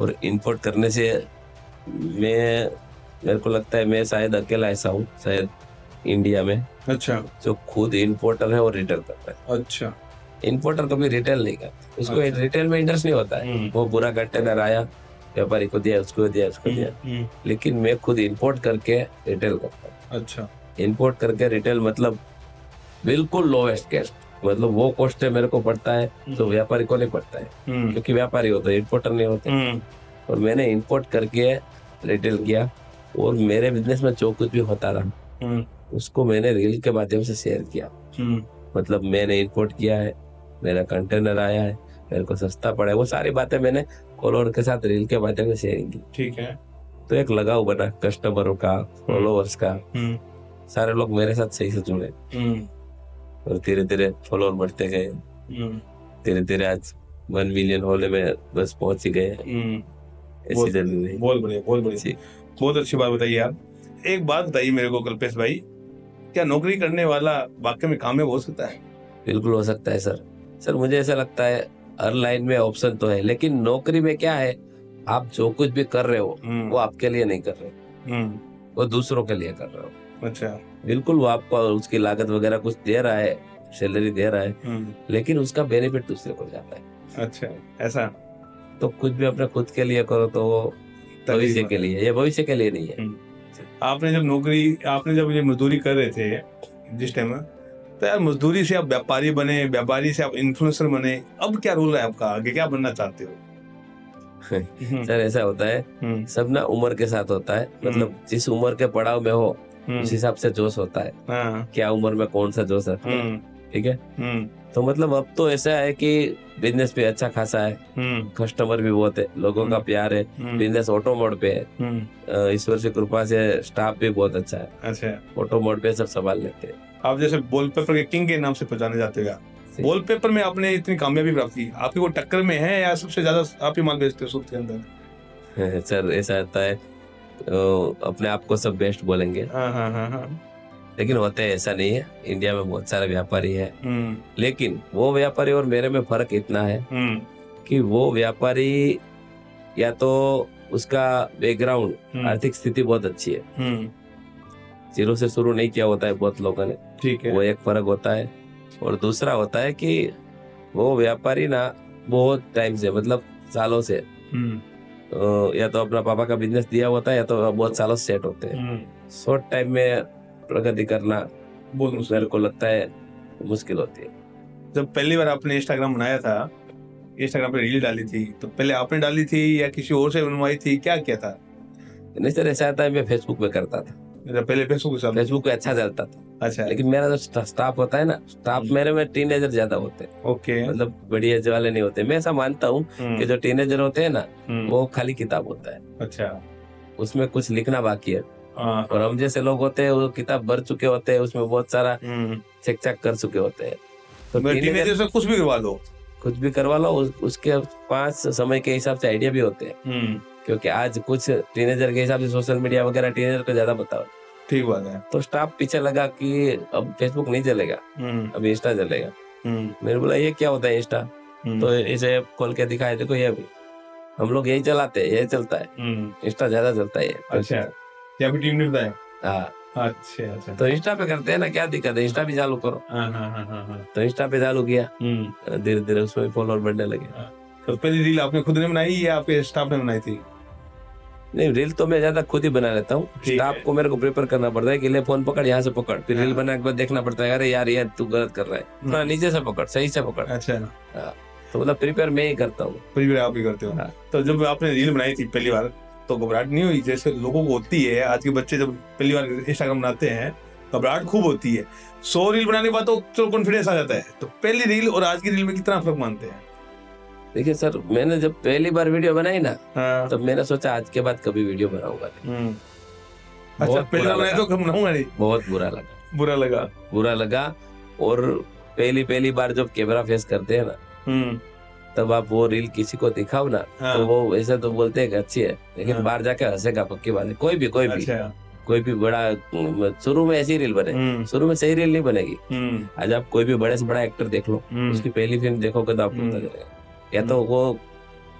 और इंपोर्ट करने से मेरे को लगता है मैं शायद अकेला ऐसा हूँ शायद इंडिया में, अच्छा, जो खुद इंपोर्टर है और रिटेल करता है। अच्छा। इंपोर्टर कभी रिटेल नहीं करता, उसको रिटेल में इंटरेस्ट नहीं होता है। वो पूरा कंटेनर आया, व्यापारी को दिया, उसको दिया, उसको दिया। लेकिन मैं खुद इंपोर्ट करके रिटेल करता हूँ। अच्छा। इंपोर्ट करके रिटेल मतलब बिल्कुल लोवेस्ट कॉस्ट, मतलब वो कॉस्ट मेरे को पड़ता है तो व्यापारी को नहीं पड़ता है, क्योंकि व्यापारी होता है, इंपोर्टर नहीं होते। और मैंने इंपोर्ट करके रिटेल किया, और मेरे बिजनेस में जो कुछ भी होता रहा उसको मैंने रील के माध्यम से शेयर किया। मतलब मैंने इंपोर्ट किया है, मेरा कंटेनर आया है, मेरे को सस्ता पड़ा है, वो सारी बातें मैंने फॉलोअर के साथ रील के माध्यम से शेयरिंग की। ठीक है। तो एक लगाव बना कस्टमरों का, फॉलोअर्स का, सारे लोग मेरे साथ सही से जुड़े, और धीरे धीरे फॉलोअर बढ़ते गए। धीरे धीरे आज 1 मिलियन होने में बस पहुंच ही गए। ऐसी जर्नी रही। बहुत बढ़िया, बहुत बढ़िया, बहुत अच्छी बात बताइए आप। एक बात बताइए मेरे को कल्पेश भाई, क्या नौकरी करने वाला वाकई में कामयाब हो सकता है? बिल्कुल हो सकता है सर। मुझे ऐसा लगता है हर लाइन में ऑप्शन तो है, लेकिन नौकरी में क्या है, आप जो कुछ भी कर रहे हो वो आपके लिए नहीं कर रहे, वो दूसरों के लिए कर रहे हो। अच्छा। बिल्कुल, वो आपको उसकी लागत वगैरह कुछ दे रहा है, सैलरी दे रहा है, लेकिन उसका बेनिफिट दूसरे को जाता है। अच्छा, ऐसा। तो कुछ भी अपने खुद के लिए करो तो वो भविष्य के लिए, ये भविष्य के लिए नहीं है। आपने जब ये मजदूरी कर रहे थे जिस टाइम, तो यार मजदूरी से आप व्यापारी बने, व्यापारी से आप इन्फ्लुएंसर बने, अब क्या रोल है आपका, आगे क्या बनना चाहते हो? सर ऐसा होता है, सब ना उम्र के साथ होता है, मतलब जिस उम्र के पड़ाव में हो उस हिसाब से जोश होता है। क्या उम्र में कौन सा जोश रखता है। ठीक है। तो मतलब अब तो ऐसा है कि बिजनेस भी अच्छा खासा है, कस्टमर भी बहुत है, लोगों का प्यार है, बिजनेस ऑटो मोड पे है, ईश्वर की कृपा से स्टाफ भी बहुत अच्छा है। अच्छा, ऑटो मोड पे सब संभाल लेते हैं। आप जैसे वॉलपेपर के किंग के नाम से पहचाने जाते हो, वॉलपेपर में आपने इतनी कामयाबी प्राप्त की, आपकी कोई टक्कर में है या सबसे ज्यादा आप ही माल बेचते हो सूरत के अंदर? सर ऐसा होता है, अपने आप को सब बेस्ट बोलेंगे, लेकिन होते हैं ऐसा नहीं है। इंडिया में बहुत सारे व्यापारी है, लेकिन वो व्यापारी और मेरे में फर्क इतना है कि वो व्यापारी या तो उसका बैकग्राउंड आर्थिक स्थिति बहुत अच्छी है, जीरो से शुरू नहीं किया होता है बहुत लोगों ने, ठीक है, वो एक फर्क होता है। और दूसरा होता है कि वो व्यापारी ना बहुत टाइम से, मतलब सालों से, या तो अपना पापा का बिजनेस दिया होता है या तो बहुत सालों से सेट होते हैं। शॉर्ट टाइम में प्रगति करना बहुत, मेरे को लगता है, मुश्किल होती है। जब पहली बार आपने इंस्टाग्राम बनाया था, इंस्टाग्राम पे रील डाली थी, तो पहले आपने डाली थी या किसी और से बनवाई थी, क्या किया था? नहीं सर, ऐसा था मैं फेसबुक पे करता था। पहले फेसबुक पे अच्छा चलता था। अच्छा, लेकिन मेरा जो स्टाफ होता है ना, स्टाफ मेरे में टीनेजर ज्यादा होते हैं। ओके, मतलब बड़ी एज वाले नहीं होते। मैं ऐसा मानता हूँ कि जो टीनेजर होते हैं ना, वो खाली किताब होता है, अच्छा, उसमें कुछ लिखना बाकी है। और हम जैसे लोग होते हैं वो किताब भर चुके होते हैं, उसमें बहुत सारा चेक चेक कर चुके होते हैं। तो टीनेजर से कुछ भी करवा लो, कुछ भी करवा लो, उसके 5 समय के हिसाब से आइडिया भी होते हैं, क्योंकि आज कुछ टीनेजर के हिसाब से सोशल मीडिया वगैरह टीनेजर को ज्यादा बताओ। ठीक बात है। तो स्टाफ पीछे लगा कि अब फेसबुक नहीं चलेगा, अब इंस्टा चलेगा। मैंने बोला ये क्या होता है इंस्टा? तो इसे खोल के दिखाए, देखो ये भी हम लोग यही चलाते हैं, यही चलता है, इंस्टा ज्यादा चलता है। अच्छा, क्या भी टीम ने बताया? हाँ, अच्छा, तो इंस्टा पे करते हैं ना, क्या दिक्कत है, इंस्टा भी चालू करो। तो इंस्टा पे चालू किया, धीरे धीरे उसमें फॉलोअर बढ़ने लगे। तो पहली रील आपने खुद ने बनाई या आपके स्टाफ ने बनाई थी? नहीं, रील तो मैं ज्यादा खुद ही बना लेता हूँ। स्टाफ को मेरे को प्रिपेयर करना पड़ता है कि ले फोन पकड़, यहाँ से पकड़, फिर रील बनाने के बाद देखना पड़ता है, अरे यार तू गलत कर रहा है, थोड़ा नीचे से पकड़, सही से पकड़। अच्छा, तो मतलब प्रिपेयर मैं ही करता हूँ। प्रिपेयर आप ही करते हो? तो जब आपने रील बनाई थी पहली बार, तो घबराहट नहीं हुई जैसे लोगों को होती है? आज के बच्चे जब पहली बार इंस्टाग्राम बनाते हैं, घबराहट खूब होती है। 100 रील बनाने के बाद तो चलो कॉन्फिडेंस आ जाता है। तो पहली रील और आज की रील में कितना फर्क मानते हैं? देखिए सर, मैंने जब पहली बार वीडियो बनाई ना, तब मैंने सोचा आज के बाद कभी वीडियो बनाऊंगा। अच्छा, पहली बार बनाई तो कब बनाऊंगा नहीं? बहुत बुरा लगा। और पहली बार जब कैमरा फेस करते हैं ना, तब आप वो रील किसी को दिखाओ ना, तो वो ऐसा तो बोलते हैं कि अच्छी है, लेकिन बाहर जाके हंसेगा पक्की बात है। कोई भी कोई भी बड़ा, शुरू में ऐसी रील बने, शुरू में सही रील नहीं बनेगी। आज आप कोई भी बड़े से बड़ा एक्टर देख लो, उसकी पहली फिल्म देखोगे तो आपको पता चलेगा, या तो वो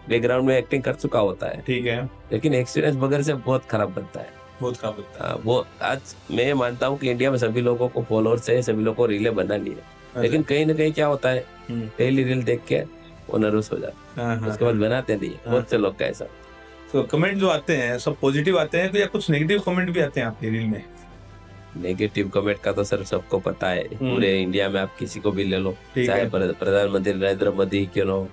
बैकग्राउंड में एक्टिंग कर चुका होता है, ठीक है, लेकिन एक्सपीरियंस बगैर से बहुत खराब बनता है, बहुत खराब बनता है। वो आज मैं मानता हूँ कि इंडिया में सभी लोगों को फॉलोअर्स है, सभी लोगों को रीलें बनानी है, लेकिन कहीं ना कहीं क्या होता है, पहली रील देख के वो नर्वस हो जाता है, उसके बाद बनाते नहीं। बहुत से लोग का ऐसा। तो कमेंट जो आते हैं सब पॉजिटिव आते हैं या कुछ नेगेटिव कमेंट भी आते हैं आपकी रील में? नेगेटिव कमेंट का तो सर सबको पता है, पूरे इंडिया में आप किसी को भी ले लो, चाहे प्रधानमंत्री नरेंद्र मोदी क्यों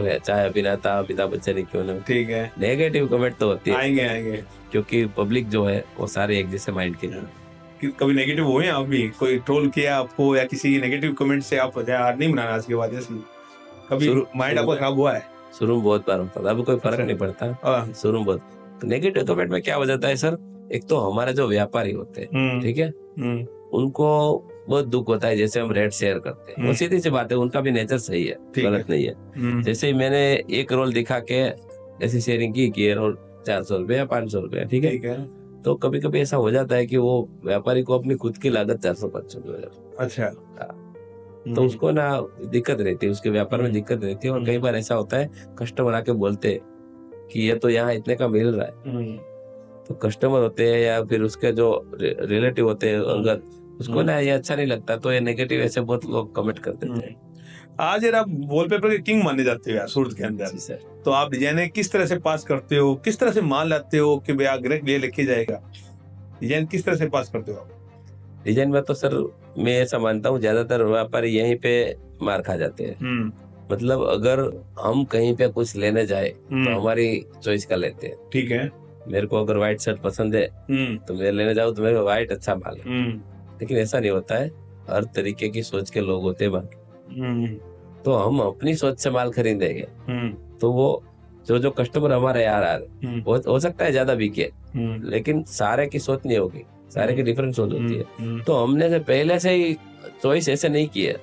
है, चाहे अभिनेता अमिताभ बच्चन ही क्यों न, ठीक है, नेगेटिव कमेंट तो होती है, आएंगे, क्योंकि पब्लिक जो है वो सारे एक जैसे माइंड के। कभी नेगेटिव हुए आप भी? कोई ट्रोल किया आपको या किसी नेगेटिव कमेंट से आप नहीं बनाना आज के बाद, कभी माइंड आपका खराब हुआ है? शुरू में बहुत बार होता था, अब कोई फर्क नहीं पड़ता। शुरू में बहुत नेगेटिव कमेंट में क्या हो जाता है सर, एक तो हमारे जो व्यापारी होते हैं, ठीक है, उनको बहुत दुख होता है, जैसे हम रेट शेयर करते हैं, वो सीधी सी बात है, उनका भी नेचर सही है, गलत नहीं है। जैसे ही मैंने एक रोल दिखा के ऐसी शेयरिंग की कि ये रोल 400 रुपए या 500 रुपए, ठीक है, तो कभी कभी ऐसा हो जाता है कि वो व्यापारी को अपनी खुद की लागत 400-500 रुपए हो जाती है। अच्छा, तो उसको ना दिक्कत रहती है, उसके व्यापार में दिक्कत रहती है। और कई बार ऐसा होता है, कस्टमर आके बोलते हैं कि ये तो यहाँ इतने का मिल रहा है, तो कस्टमर होते हैं या फिर उसके जो रिलेटिव होते हैं अंगत, उसको ना ये अच्छा नहीं लगता, तो ये नेगेटिव ऐसे बहुत लोग कमेंट कर देते हैं। आज यार आप वॉलपेपर के किंग माने जाते हो यार सूरत के अंदर, तो आप डिजाइन किस तरह से पास करते हो, किस तरह से माल लाते हो कि भैया ग्राहक ले लेके जाएगा? डिजाइन किस तरह से पास करते हो आप? डिजाइन में तो सर मैं ऐसा मानता हूँ, ज्यादातर व्यापारी यहीं पे मार खा जाते हैं। मतलब अगर हम कहीं पे कुछ लेने जाए तो हमारी चॉइस का लेते हैं, ठीक है, मेरे को अगर व्हाइट शर्ट पसंद है तो मैं लेने जाऊँ तो मेरे को व्हाइट अच्छा माल है, लेकिन ऐसा नहीं होता है। हर तरीके की सोच के लोग होते हैं बाकी। हम्म तो हम अपनी सोच से माल खरीदेंगे हम्म तो वो जो कस्टमर हमारे यार आ रहे हम्म हो सकता है ज्यादा बिके, हम्म लेकिन सारे की सोच नहीं होगी, सारे की डिफरेंट सोच होती है। हम्म तो हमने से पहले से ही चॉइस ऐसे नहीं की है,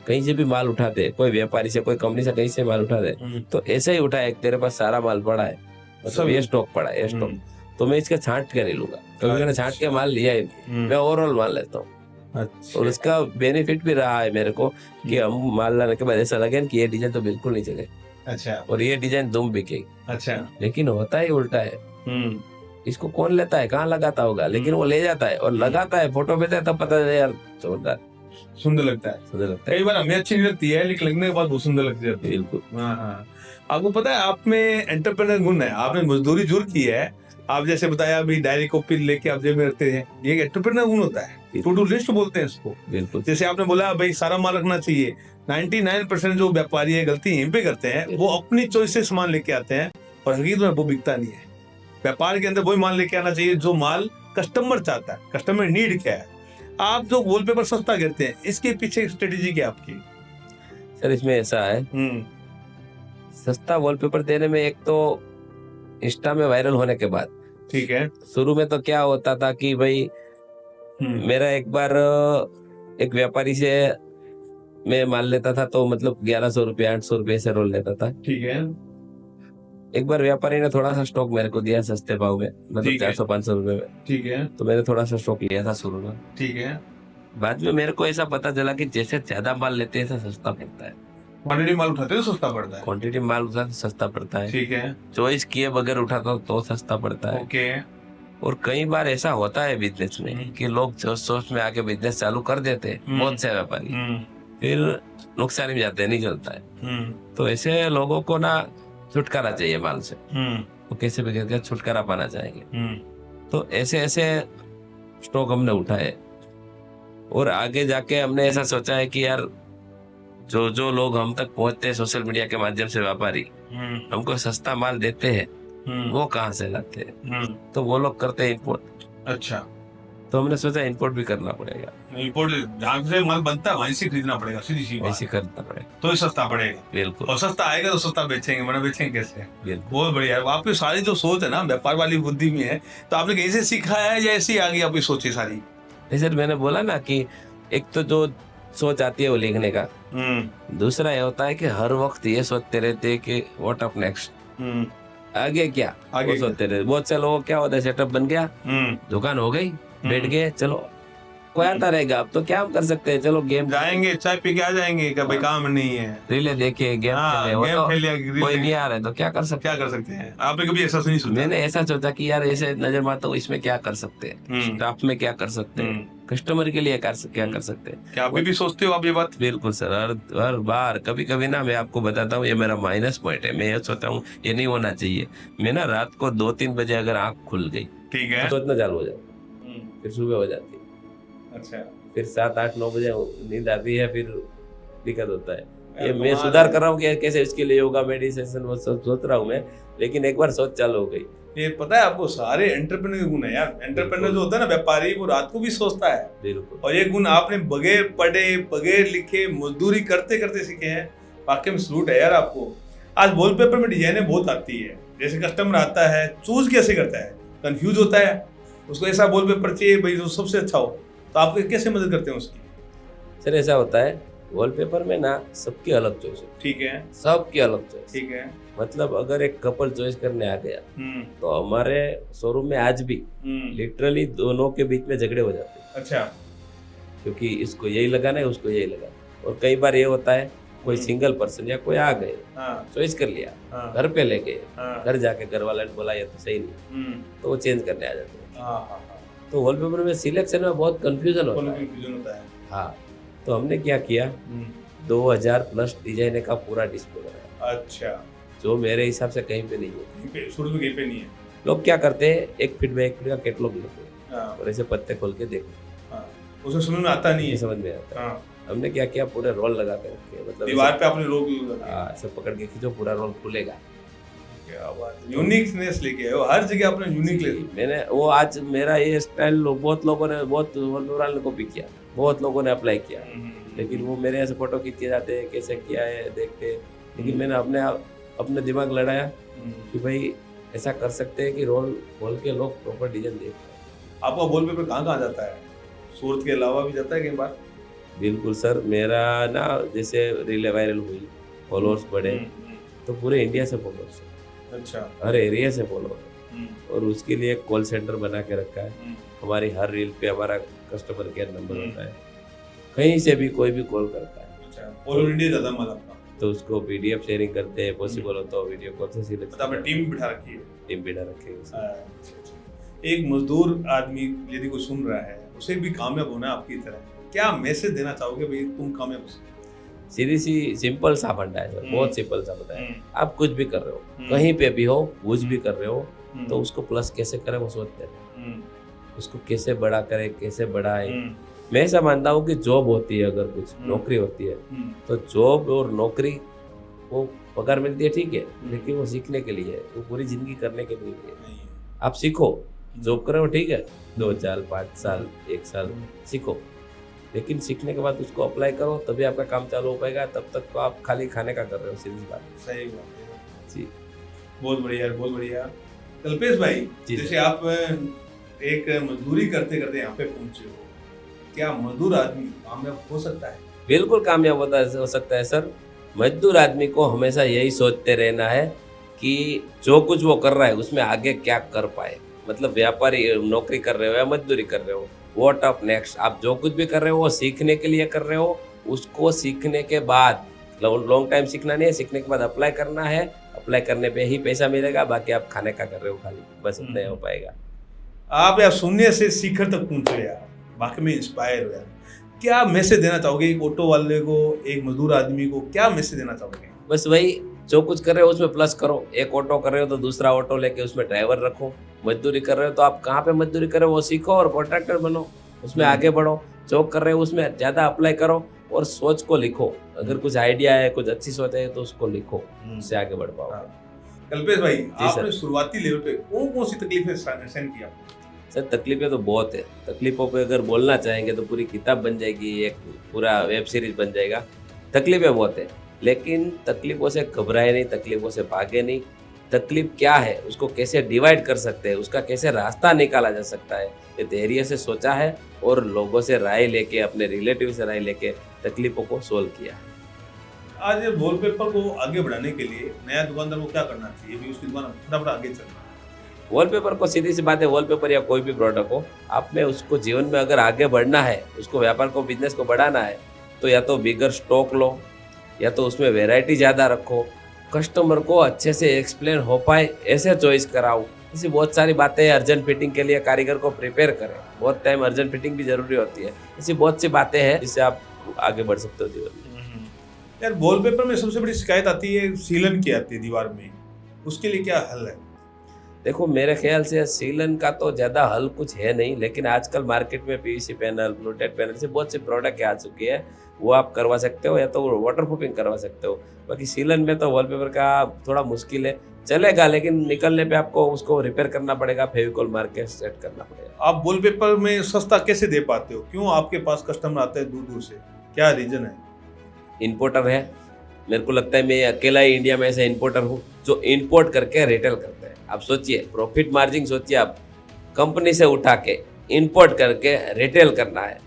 कहीं से भी माल उठाते, कोई व्यापारी से कोई कंपनी से कहीं से माल उठा दे तो ऐसे ही उठाए, तेरे पास सारा माल पड़ा है, मतलब सब- ये स्टॉक पड़ा है, ये स्टॉक, तो मैं इसका छांट के नहीं लूंगा, क्योंकि मैंने छांट के माल लिया ही नहीं, मैं ओवरऑल माल लेता हूँ। अच्छा और उसका बेनिफिट भी रहा है मेरे को कि हम माल लाने के बाद ऐसा लगे कि ये डिजाइन तो बिल्कुल नहीं चले अच्छा और ये डिजाइन दुम बिकेगी, अच्छा लेकिन होता ही उल्टा है। हम्म इसको कौन लेता है, कहाँ लगाता होगा, लेकिन वो ले जाता है और लगाता है, फोटो भेजता है, तब पता चले यार जोरदार सुंदर लगता है। सुंदर लगता है। कई बार हमें अच्छी नहीं लगती है, लेकिन लगने के बाद बहुत सुंदर लगती है। बिल्कुल। हाँ हाँ। आपको पता है आप में एंटरप्रेन्योर गुण है, आपने मजदूरी जरूर की है। आप जैसे बताया अभी डायरी कॉपी लेके आप जेब में रखते हैं, ये एक एंटरप्रेन्योर गुण होता है, टू डू लिस्ट बोलते हैं इसको। बिल्कुल जैसे आपने बोला भाई सारा माल रखना चाहिए, 99% जो व्यापारी है गलती यहीं पे करते हैं, वो अपनी चॉइस से सामान लेके आते हैं और हकीकत में वो बिकता नहीं है। व्यापार के अंदर वही माल लेके आना चाहिए जो माल कस्टमर चाहता है, कस्टमर नीड क्या है। आप जो वॉलपेपर सस्ता गिरते हैं, इसके पीछे स्ट्रेटेजी क्या आपकी? सर, इसमें ऐसा है, सस्ता वॉलपेपर देने में, एक तो इंस्टा में वायरल होने के बाद, ठीक है, शुरू में तो क्या होता था कि भाई मेरा एक बार एक व्यापारी से मैं माल लेता था तो मतलब 1100 रुपये 800 रुपये से रोल लेता था। ठीक है, एक बार व्यापारी ने थोड़ा सा स्टॉक मेरे को दिया सस्ते भाव में, मतलब ठीक है। 400-500 रुपए में, ठीक है, तो मैंने थोड़ा सा स्टॉक लिया था शुरू में। ठीक है। बाद में मेरे को ऐसा पता चला कि जैसे ज्यादा माल लेते हैं ऐसा सस्ता पड़ता है, क्वांटिटी माल उठाते हो तो सस्ता पड़ता है। क्वांटिटी माल उठा तो सस्ता पड़ता है, ठीक है, चॉइस किए बगैर उठाता तो सस्ता पड़ता है। ओके। और कई बार ऐसा होता है बिजनेस में कि लोग जोश जोश में आके बिजनेस चालू कर देते हैं, बहुत से व्यापारी, फिर नुकसान में जाते हैं, नहीं चलता है। तो ऐसे लोगों को ना छुटकारा चाहिए माल से, वो कैसे भी करके छुटकारा पाना चाहेंगे। तो ऐसे ऐसे स्टॉक हमने उठाए और आगे जाके हमने ऐसा सोचा है कि यार जो जो लोग हम तक पहुंचते हैं सोशल मीडिया के माध्यम से, व्यापारी हमको सस्ता माल देते हैं, वो कहाँ से लाते हैं? तो वो लोग करते हैं इंपोर्ट। अच्छा, तो हमने सोचा इंपोर्ट भी करना पड़ेगा, इंपोर्ट जहाँ से माल बनता है वहीं से खरीदना पड़ेगा, सीधी सी बात। ऐसे करना पड़ेगा, तो ही सस्ता पड़ेगा। बिल्कुल। और सस्ता आएगा तो सस्ता बेचेंगे, वरना बेचेंगे कैसे? बिल्कुल। बहुत बढ़िया। आपकी सारी जो सोच है ना व्यापार वाली बुद्धि में है, तो आपने कहीं से सीखा है या ऐसी आ गई आपकी सोच सारी? नहीं सर, मैंने बोला ना कि एक तो जो सोच आती है वो लिखने का, दूसरा ये होता है कि हर वक्त ये सोचते रहते हैं कि व्हाट अप नेक्स्ट, आगे क्या, आगे वो सोचते रहते। बहुत से लोगों क्या होता है, सेटअप बन गया, दुकान हो गई, बैठ गए, चलो कोई आता रहेगा, अब तो क्या हम कर सकते हैं, चलो गेम जाएंगे, चाय पी के आ जाएंगे, क्या भाई काम नहीं है, रीले देखे, गेम खेले, वो गेम तो खेल लिया, कोई नहीं आ रहा है तो क्या कर सकते क्या कर सकते हैं? आपने कभी ऐसा नहीं सोचा? मैंने ऐसा सोचा कि यार ऐसे नजर मारता हूँ, इसमें क्या कर सकते हैं, स्टाफ में क्या कर सकते हैं, कस्टमर के लिए क्या कर सकते हैं। क्या अभी भी सोचते हो आप ये बात? बिल्कुल सर, हर बार कभी कभी ना मैं आपको बताता हूँ, ये मेरा माइनस पॉइंट है, मैं ये सोचता हूँ ये नहीं होना चाहिए। मैं ना रात को 2-3 बजे अगर आँख खुल गई, ठीक है, तो सोचना चालू हो जाता, फिर सुबह हो जाती है, अच्छा, फिर 7-8-9 बजे नींद आती है, फिर दिक्कत होता है। ये मैं सुधार कर रहा हूँ कि कैसे इसके लिए योगा मेडिटेशन वो सब सोच रहा हूँ मैं, लेकिन एक बार सोच चालू हो गई। ये पता है आपको, सारे एंटरप्रेन्योर के गुण है यार। एंटरप्रेन्योर जो होता है ना व्यापारी, वो रात को भी सोचता है। बिल्कुल। और ये गुण आपने बगैर पढ़े बगैर लिखे मजदूरी करते करते सीखे हैं, वाकई में सलूट है यार आपको। आज वॉलपेपर में डिजाइनें बहुत आती है, जैसे कस्टमर आता है चूज कैसे करता है, कंफ्यूज होता है, उसको ऐसा वॉलपेपर चाहिए भाई जो सबसे अच्छा हो, तो आप कैसे मदद करते हैं उसकी? सर ऐसा होता है, वॉलपेपर में ना सबकी अलग चॉइस है, ठीक है, सबकी अलग चॉइस, ठीक है। मतलब अगर एक कपल चॉइस करने आ गया तो हमारे शोरूम में आज भी लिटरली दोनों के बीच में झगड़े हो जाते हैं। अच्छा, क्योंकि इसको यही लगाना है, उसको यही लगाना है। और कई बार ये होता है कोई सिंगल पर्सन या कोई आ गए, चॉइस कर लिया, घर पे ले गए, घर जाके घर वाले ने बोला ये तो सही नहीं, तो वो चेंज करने आ जाते हैं। तो वॉलपेपर में सिलेक्शन में बहुत कंफ्यूजन होता है। हाँ, तो हमने क्या किया, 2000+ डिजाइन का पूरा डिस्प्ले बनाया। अच्छा, जो मेरे हिसाब से कहीं पे नहीं है, शुरू में कहीं पे नहीं है। लोग क्या करते हैं, 1 फीट बाय 1 फीट का कैटलॉग लेते हैं और ऐसे पत्ते खोल के देखो, उसे समझ में आता नहीं है, समझ में आता। हमने क्या किया, पूरे रोल लगा के रखे, मतलब दीवार पे आपने रोल ऐसे पकड़ के खींचो, पूरा रोल खुलेगा। क्या बात, यूनिकनेस लेके आए हो, हर जगह आपने यूनिक ले। मैंने वो आज मेरा ये स्टाइल बहुत लोगों ने, बहुत वॉलपेपर को भी किया, बहुत लोगों ने अप्लाई किया, लेकिन वो मेरे ऐसे फोटो खींच के जाते हैं, कैसे किया है देखते। लेकिन मैंने अपने दिमाग लड़ाया कि भाई ऐसा कर सकते हैं कि रोल खोल के लोग प्रॉपर डिजाइन देख पाए। आपका वॉलपेपर कहाँ जाता है? सूरत के अलावा भी जाता है कई बार? बिल्कुल सर, मेरा ना जैसे रील वायरल हुई, फॉलोअर्स बढ़े, तो पूरे इंडिया से फॉलोअर्स है, अच्छा। हर एरिया से फॉलोअर है, और उसके लिए एक कॉल सेंटर बना के रखा है। हमारी हर रील पे हमारा कस्टमर केयर नंबर होता है, कहीं से भी कोई भी कॉल करता है। अच्छा, ऑल इंडिया ज़्यादा माल आपका? तो उसको पीडीएफ शेयरिंग करते हैं, पॉसिबल हो तो वीडियो कॉल से सिलेक्ट। मतलब आपने टीम बिठा रखी है? टीम बिठा रखी है। अच्छा। एक मजदूर आदमी यदि कोई सुन रहा है, उसे भी कामयाब होना है आपकी तरह, क्या मैसेज देना चाहोगे भाई तुम कामयाब हो? सीधी सी सिंपल सा फंडा है सर, बहुत सिंपल सा फंडा है। आप कुछ भी कर रहे हो, कहीं पे भी हो, कुछ भी कर रहे हो, तो उसको प्लस कैसे करें वो सोचते हैं, उसको कैसे बड़ा करें, कैसे बढ़ाएं। मैं ऐसा मानता हूँ कि जॉब होती है, अगर कुछ नौकरी होती है, तो जॉब और नौकरी वो पगार मिलती है, ठीक है, लेकिन वो सीखने के लिए है, वो पूरी जिंदगी करने के लिए है। आप सीखो, जॉब करो, ठीक है, 2 साल 5 साल 1 साल सीखो, लेकिन सीखने के बाद उसको अप्लाई करो, तभी आपका काम चालू हो पाएगा। तब तक तो आप खाली खाने का कर रहे हो, सीधी बात। सही बात है जी, बहुत बढ़िया, बहुत बढ़िया। कल्पेश भाई, जैसे आप एक मजदूरी करते करते यहाँ पे पहुंचे हो, क्या मजदूर आदमी कामयाब हो सकता है? बिल्कुल कामयाब हो सकता है सर। मजदूर आदमी को हमेशा यही सोचते रहना है कि जो कुछ वो कर रहा है उसमें आगे क्या कर पाए। मतलब व्यापारी नौकरी कर रहे हो या मजदूरी कर रहे हो, व्हाट अप नेक्स्ट, आप जो कुछ भी कर रहे हो वो सीखने के लिए कर रहे हो। उसको सीखने के बाद लॉन्ग टाइम सीखना नहीं है, सीखने के बाद अप्लाई करना है, अप्लाई करने पे ही पैसा मिलेगा, बाकी आप खाने का कर रहे हो खाली, बस इतना ही हो पाएगा। आप यार शून्य से शिखर तक पहुंचे यार, वाकई में इंस्पायर हो यार। क्या मैसेज देना चाहोगे एक ऑटो वाले को, एक मजदूर आदमी को, क्या मैसेज देना चाहोगे? बस वही, जो कुछ कर रहे हो उसमें प्लस करो। एक ऑटो कर रहे हो तो दूसरा ऑटो लेके उसमें ड्राइवर रखो। मजदूरी कर रहे हो तो आप कहाँ पे मजदूरी कर रहे हो वो सीखो और कॉन्ट्रैक्टर बनो, उसमें आगे बढ़ो। जो कर रहे हो उसमें ज्यादा अप्लाई करो और सोच को लिखो। अगर कुछ आइडिया है, कुछ अच्छी सोच है तो उसको लिखो, उससे आगे बढ़ पाओ। कल्पेश भाई, आपने शुरुआती लेवल पे कौन कौन सी तकलीफें सहन की आपने? सर तकलीफें तो बहुत है। तकलीफों पे अगर बोलना चाहेंगे तो पूरी किताब बन जाएगी, एक पूरा वेब सीरीज बन जाएगा। तकलीफें बहुत है, लेकिन तकलीफों से घबराए नहीं, तकलीफों से भागे नहीं। तकलीफ क्या है, उसको कैसे डिवाइड कर सकते हैं, उसका कैसे रास्ता निकाला जा सकता है, ये धैर्य से सोचा है और लोगों से राय लेके, अपने रिलेटिव से राय लेके तकलीफों को सोल्व किया है। आज वॉलपेपर को आगे बढ़ाने के लिए नया दुकानदार को क्या करना चाहिए भी उसकी दुकान फटाफट आगे चले? वॉलपेपर को सीधी सी बात है, वॉलपेपर या कोई भी प्रोडक्ट हो, आप में उसको जीवन में अगर आगे बढ़ना है, उसको व्यापार को, बिजनेस को बढ़ाना है, तो या तो बिगर स्टॉक लो, या तो उसमें वैरायटी ज़्यादा रखो, कस्टमर को अच्छे से एक्सप्लेन हो पाए ऐसे चॉइस कराओ। ऐसी बहुत सारी बातें हैं। अर्जेंट फिटिंग के लिए कारीगर को प्रिपेयर करें, बहुत टाइम अर्जेंट फिटिंग भी जरूरी होती है। ऐसी बहुत सी बातें हैं जिससे आप आगे बढ़ सकते हो जीवन में। यार वॉलपेपर में सबसे बड़ी शिकायत आती है सीलन की आती है दीवार में, उसके लिए क्या हल है? देखो मेरे ख्याल से सीलन का तो ज़्यादा हल कुछ है नहीं, लेकिन आजकल मार्केट में पीवीसी पैनल, ब्लूटेड पैनल से बहुत से प्रोडक्ट आ चुकी है, वो आप करवा सकते हो, या तो वाटर प्रूफिंग करवा सकते हो। बाकी सीलन में तो वॉलपेपर का थोड़ा मुश्किल है, चलेगा, लेकिन निकलने पे आपको उसको रिपेयर करना पड़ेगा, फेविकॉल मार के सेट करना पड़ेगा। आप वॉलपेपर में सस्ता कैसे दे पाते हो? क्यों आपके पास कस्टमर आते हैं दूर दूर से, क्या रीजन है? इंपोर्टर है, मेरे को लगता है मैं अकेला ही इंडिया में ऐसा इंपोर्टर हूँ जो इंपोर्ट करके रिटेल करता है। आप सोचिए, प्रॉफिट मार्जिन सोचिए, आप कंपनी से उठा के इंपोर्ट करके रिटेल करना है।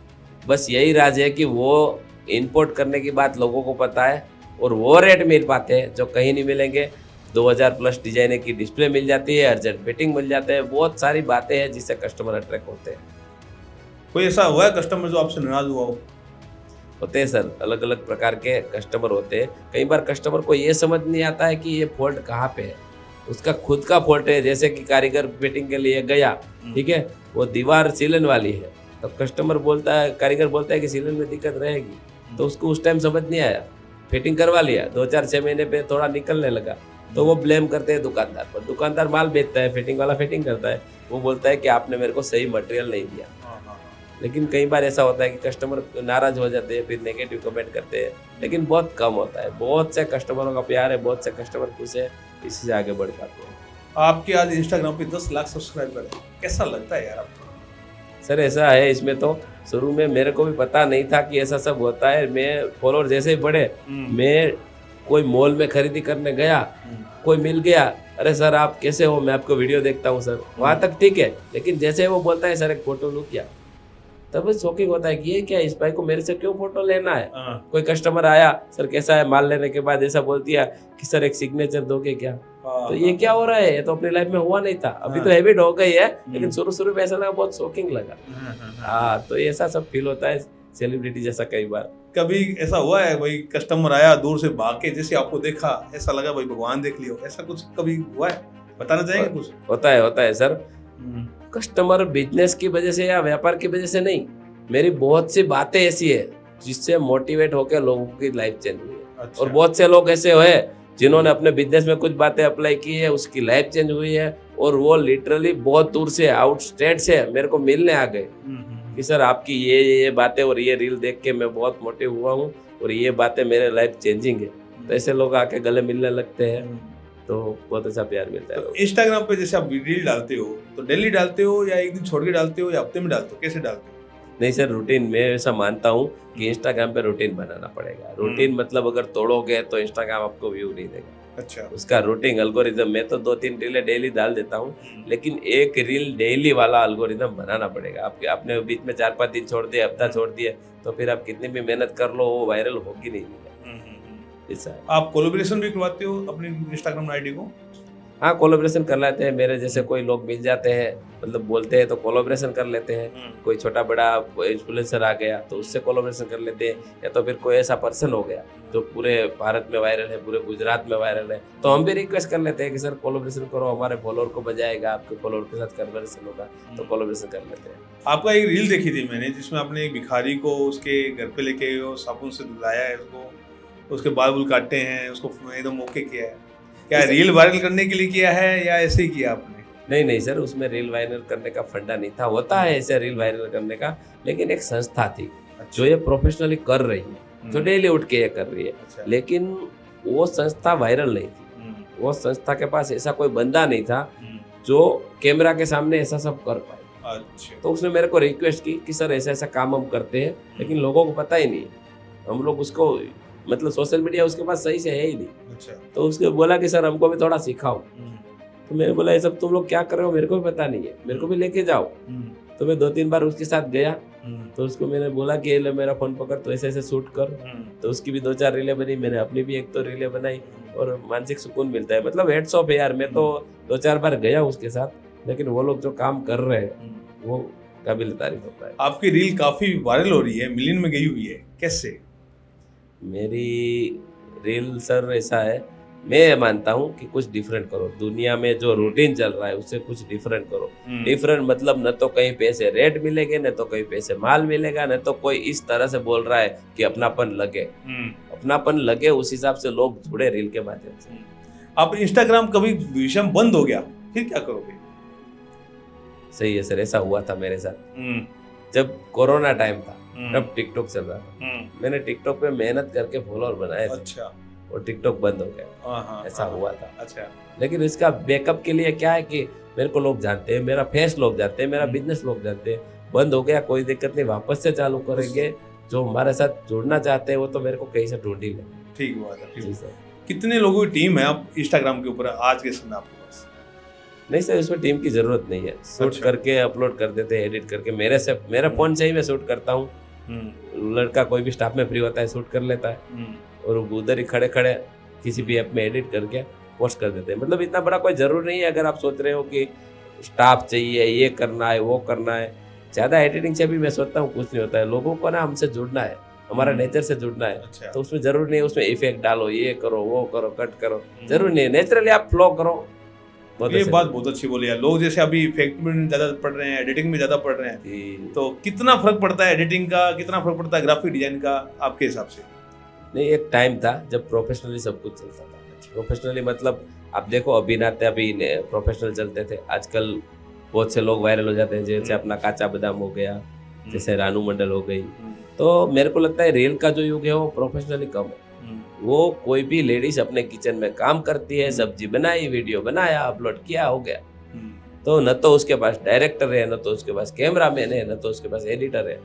बस यही राज है कि वो इंपोर्ट करने की बात लोगों को पता है और वो रेट मिल पाते हैं जो कहीं नहीं मिलेंगे। 2000 प्लस डिजाइनर की डिस्प्ले मिल जाती है, अर्जेंट फिटिंग मिल जाते हैं, बहुत सारी बातें हैं जिससे कस्टमर अट्रैक्ट होते हैं। कोई ऐसा हुआ है कस्टमर जो आपसे नाराज हुआ हो? होते हैं सर, अलग अलग प्रकार के कस्टमर होते हैं। कई बार कस्टमर को ये समझ नहीं आता है कि ये फॉल्ट कहाँ पे है, उसका खुद का फॉल्ट है। जैसे कि कारीगर फिटिंग के लिए गया, ठीक है, वो दीवार सीलन वाली है, तो कस्टमर बोलता है, कारीगर बोलता है कि सीलन में दिक्कत रहेगी, तो उसको उस टाइम समझ नहीं आया, फिटिंग करवा लिया, 2-4-6 महीने पे थोड़ा निकलने लगा, तो वो ब्लेम करते हैं दुकानदार पर। दुकानदार माल बेचता है, फिटिंग वाला फिटिंग करता है, वो बोलता है कि आपने मेरे को सही मटेरियल नहीं दिया। लेकिन कई बार ऐसा होता है कि कस्टमर नाराज हो जाते हैं, फिर नेगेटिव कमेंट करते हैं, लेकिन बहुत कम होता है। बहुत से कस्टमरों का प्यार है, बहुत से कस्टमर खुश है, इसी से आगे बढ़ पाते हैं। आपके आज इंस्टाग्राम पे 10 लाख सब्सक्राइबर है, कैसा लगता है यार आपको? सर ऐसा है, इसमें तो शुरू में मेरे को भी पता नहीं था कि ऐसा सब होता है। मैं फॉलोअर जैसे ही बढ़े, मैं कोई मॉल में खरीदी करने गया, कोई मिल गया, अरे सर आप कैसे हो, मैं आपको वीडियो देखता हूँ सर, वहां तक ठीक है। लेकिन जैसे वो बोलता है सर एक फोटो लो क्या, तब शॉकिंग होता है कि ये क्या, इस भाई को मेरे से क्यों फोटो लेना है। कोई कस्टमर आया, सर कैसा है, माल लेने के बाद ऐसा बोल दिया कि सर एक सिग्नेचर दोगे क्या। तो ये क्या हो रहा है, ये तो अपनी लाइफ में हुआ नहीं था, अभी तो हैबिट हो गई है, लेकिन शुरू में ऐसा लगा, बहुत शॉकिंग लगा। हाँ, तो ऐसा सब फील होता है सेलिब्रिटी जैसा कई बार। कभी ऐसा हुआ है भाई, कस्टमर आया दूर से भाग के, जैसे आपको देखा ऐसा लगा भाई भगवान देख लियो, ऐसा कुछ कभी हुआ है, बताना चाहेंगे कुछ? होता है सर। कस्टमर बिजनेस की वजह से या व्यापार की वजह से नहीं, मेरी बहुत सी बातें ऐसी है जिससे मोटिवेट होकर लोगों की लाइफ चेंज हुई है। अच्छा। और बहुत से लोग ऐसे हुए जिन्होंने अपने बिजनेस में कुछ बातें अप्लाई की है, उसकी लाइफ चेंज हुई है, और वो लिटरली बहुत दूर से, आउट स्टेट से मेरे को मिलने आ गए कि सर आपकी ये बातें और ये रील देख के मैं बहुत मोटिव हुआ हूँ, और ये बातें मेरे लाइफ चेंजिंग है। तो ऐसे लोग आके गले मिलने लगते हैं, तो बहुत अच्छा प्यार मिलता है। तो इंस्टाग्राम पे जैसे आप रील डालते हो तो डेली डालते हो या एक दिन छोड़ के डालते हो या हफ्ते में डालते हो, कैसे डालते हो? नहीं सर, रूटीन मैं ऐसा मानता हूँ कि इंस्टाग्राम पे रूटीन बनाना पड़ेगा। रूटीन मतलब अगर तोड़ोगे तो इंस्टाग्राम आपको व्यू नहीं देगा। अच्छा। उसका रूटीन अल्गोरिदम, मैं तो 2-3 रीलें डेली डाल देता हूँ, लेकिन एक रील डेली वाला अल्गोरिदम बनाना पड़ेगा। आपके आपने बीच में 4-5 दिन छोड़ दिए, हफ्ता छोड़ दिए, तो फिर आप कितनी भी मेहनत कर लो वो वायरल होगी नहीं। ऐसा है। आप कोलैबोरेशन भी करवाते हो अपनी इंस्टाग्राम आईडी को? हाँ, कोलैबोरेशन कर लेते हैं। मेरे जैसे कोई लोग मिल जाते हैं, मतलब बोलते हैं तो कोलैबोरेशन कर लेते हैं। कोई छोटा बड़ा इन्फ्लुएंसर आ गया तो उससे कोलैबोरेशन कर लेते हैं, या तो फिर कोई ऐसा पर्सन हो गया जो पूरे भारत में वायरल है, पूरे गुजरात में वायरल है, तो हम भी रिक्वेस्ट कर लेते हैं कि सर कोलैबोरेशन करो, हमारे फॉलोअर को बजाएगा, आपके फॉलोअर के साथ कन्वर्सेशन होगा, तो कोलैबोरेशन कर लेते हैं। आपका एक रील देखी थी मैंने जिसमें आपने एक भिखारी को उसके घर पे लेके साबुन से धुलाया है उसको, उसके बाल बुल काटे हैं, उसको एकदम ओके किया है। क्या रील वायरल करने के लिए किया है या ऐसे ही किया आपने? नहीं सर, उसमें रील वायरल करने का फंडा नहीं था। होता है ऐसे रील वायरल करने का, लेकिन एक संस्था थी जो ये प्रोफेशनली कर रही है, जो डेली उठ के ये कर रही है। अच्छा। लेकिन वो संस्था वायरल नहीं थी। वो संस्था के पास ऐसा कोई बंदा नहीं था जो कैमरा के सामने ऐसा सब कर पाए। अच्छा। तो उसने मेरे को रिक्वेस्ट की कि सर ऐसा ऐसा काम हम करते हैं, लेकिन लोगों को पता ही नहीं है। हम लोग उसको, मतलब सोशल मीडिया उसके पास सही से है ही नहीं। अच्छा। तो उसने बोला कि सर हमको भी थोड़ा सिखाओ। तो मैंने बोला ये सब तुम लोग क्या कर रहे हो, मेरे को भी पता नहीं है, मेरे को भी लेके जाओ। तो मैं 2-3 बार उसके साथ गया, तो उसको मैंने बोला कि ले मेरा फोन पकड़, तो ऐसे ऐसे शूट कर। तो उसकी भी 2-4 रीलें बनी, मैंने अपनी भी 1-2 रीलें बनाई, और मानसिक सुकून मिलता है। मतलब हेड्स ऑफ है यार, मैं तो 2-4 बार गया उसके साथ, लेकिन वो लोग जो काम कर रहे हैं वो काबिल तारीफ होता है। आपकी रील काफी वायरल हो रही है, मिलियन में गई हुई है, कैसे? मेरी रील सर ऐसा है, मैं मानता हूँ कि कुछ डिफरेंट करो। दुनिया में जो रूटीन चल रहा है उससे कुछ डिफरेंट करो। डिफरेंट मतलब न तो कहीं पैसे रेट मिलेंगे, न तो कहीं पैसे माल मिलेगा, न तो कोई इस तरह से बोल रहा है कि अपनापन लगे। अपनापन लगे, उस हिसाब से लोग जुड़े रील के माध्यम से। आप इंस्टाग्राम कभी विषम बंद हो गया, फिर क्या करोगे? सही है सर, ऐसा हुआ था मेरे साथ। जब कोरोना टाइम था तब टिकटॉक चल रहा था, मैंने टिकटॉक पे मेहनत करके फॉलोअर बनाए थे। अच्छा। और टिकटॉक बंद हो गया, ऐसा हुआ था। अच्छा। लेकिन इसका बैकअप के लिए क्या है कि मेरे को लोग जानते हैं, मेरा फेस लोग जानते हैं, मेरा बिजनेस लोग जानते हैं। बंद हो गया कोई दिक्कत नहीं, वापस से चालू करेंगे। जो हमारे साथ जुड़ना चाहते हैं वो तो मेरे को कहीं से ढूंढ ही ले। ठीक बात है। जी सर। कितने लोगों की टीम है आप इंस्टाग्राम के ऊपर आज के समय आपके पास? नहीं सर, इसमें टीम की जरूरत नहीं है। शूट करके अपलोड कर देते हैं, एडिट करके मेरे फोन से ही मैं शूट करता हूँ। लड़का कोई भी स्टाफ में फ्री होता है शूट कर लेता है, और उधर ही खड़े खड़े किसी भी ऐप में एडिट करके पोस्ट कर देते हैं। मतलब इतना बड़ा कोई जरूर नहीं है। अगर आप सोच रहे हो कि स्टाफ चाहिए, ये करना है, वो करना है, ज़्यादा एडिटिंग से भी मैं सोचता हूँ कुछ नहीं होता है। लोगों को ना हमसे जुड़ना है, हमारा नेचर से जुड़ना है। अच्छा। तो उसमें जरूर नहीं है उसमें इफेक्ट डालो, ये करो, वो करो, कट करो, जरूर नहीं है। नेचुरली आप फ्लो करो। ये बात बहुत अच्छी बोली यार। लोग जैसे अभी इफेक्ट में ज्यादा पढ़ रहे हैं, एडिटिंग में ज्यादा पढ़ रहे हैं, तो कितना फर्क पड़ता है एडिटिंग का, कितना फर्क पड़ता है ग्राफिक डिजाइन का आपके हिसाब से? नहीं, एक टाइम था जब प्रोफेशनली सब कुछ चलता था। प्रोफेशनली मतलब आप देखो, अभी नाते अभी प्रोफेशनल चलते थे। आजकल बहुत से लोग वायरल हो जाते हैं, जैसे अपना काचा बादाम हो गया, जैसे रानू मंडल हो गई। तो मेरे को लगता है रील का जो युग है वो प्रोफेशनली कम है। वो कोई भी लेडीज अपने किचन में काम करती है, सब्जी बनाई, वीडियो बनाया, अपलोड किया, हो गया। तो न तो उसके पास डायरेक्टर है, न तो उसके पास कैमरामैन है, न तो उसके पास एडिटर है।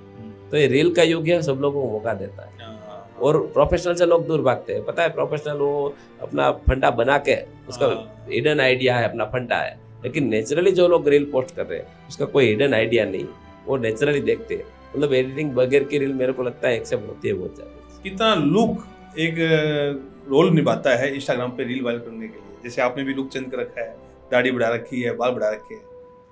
तो ये रील का युग है, सब लोगों को मौका देता है। और प्रोफेशनल से लोग दूर भागते हैं, पता है, प्रोफेशनल वो अपना फंडा बना के, उसका हिडन आइडिया है, अपना फंडा है। लेकिन नेचुरली जो लोग रील पोस्ट कर रहे हैं उसका कोई हिडन आइडिया नहीं, वो नेचुरली देखते हैं। मतलब एडिटिंग बगैर की रील मेरे को लगता है एक्सेप्ट होती है बहुत ज्यादा। कितना लुक एक रोल निभाता है इंस्टाग्राम पे रील वायरल करने के लिए। जैसे आपने भी लुक चेंज कर रखा है, दाढ़ी बढ़ा रखी है, बाल बढ़ा रखे हैं,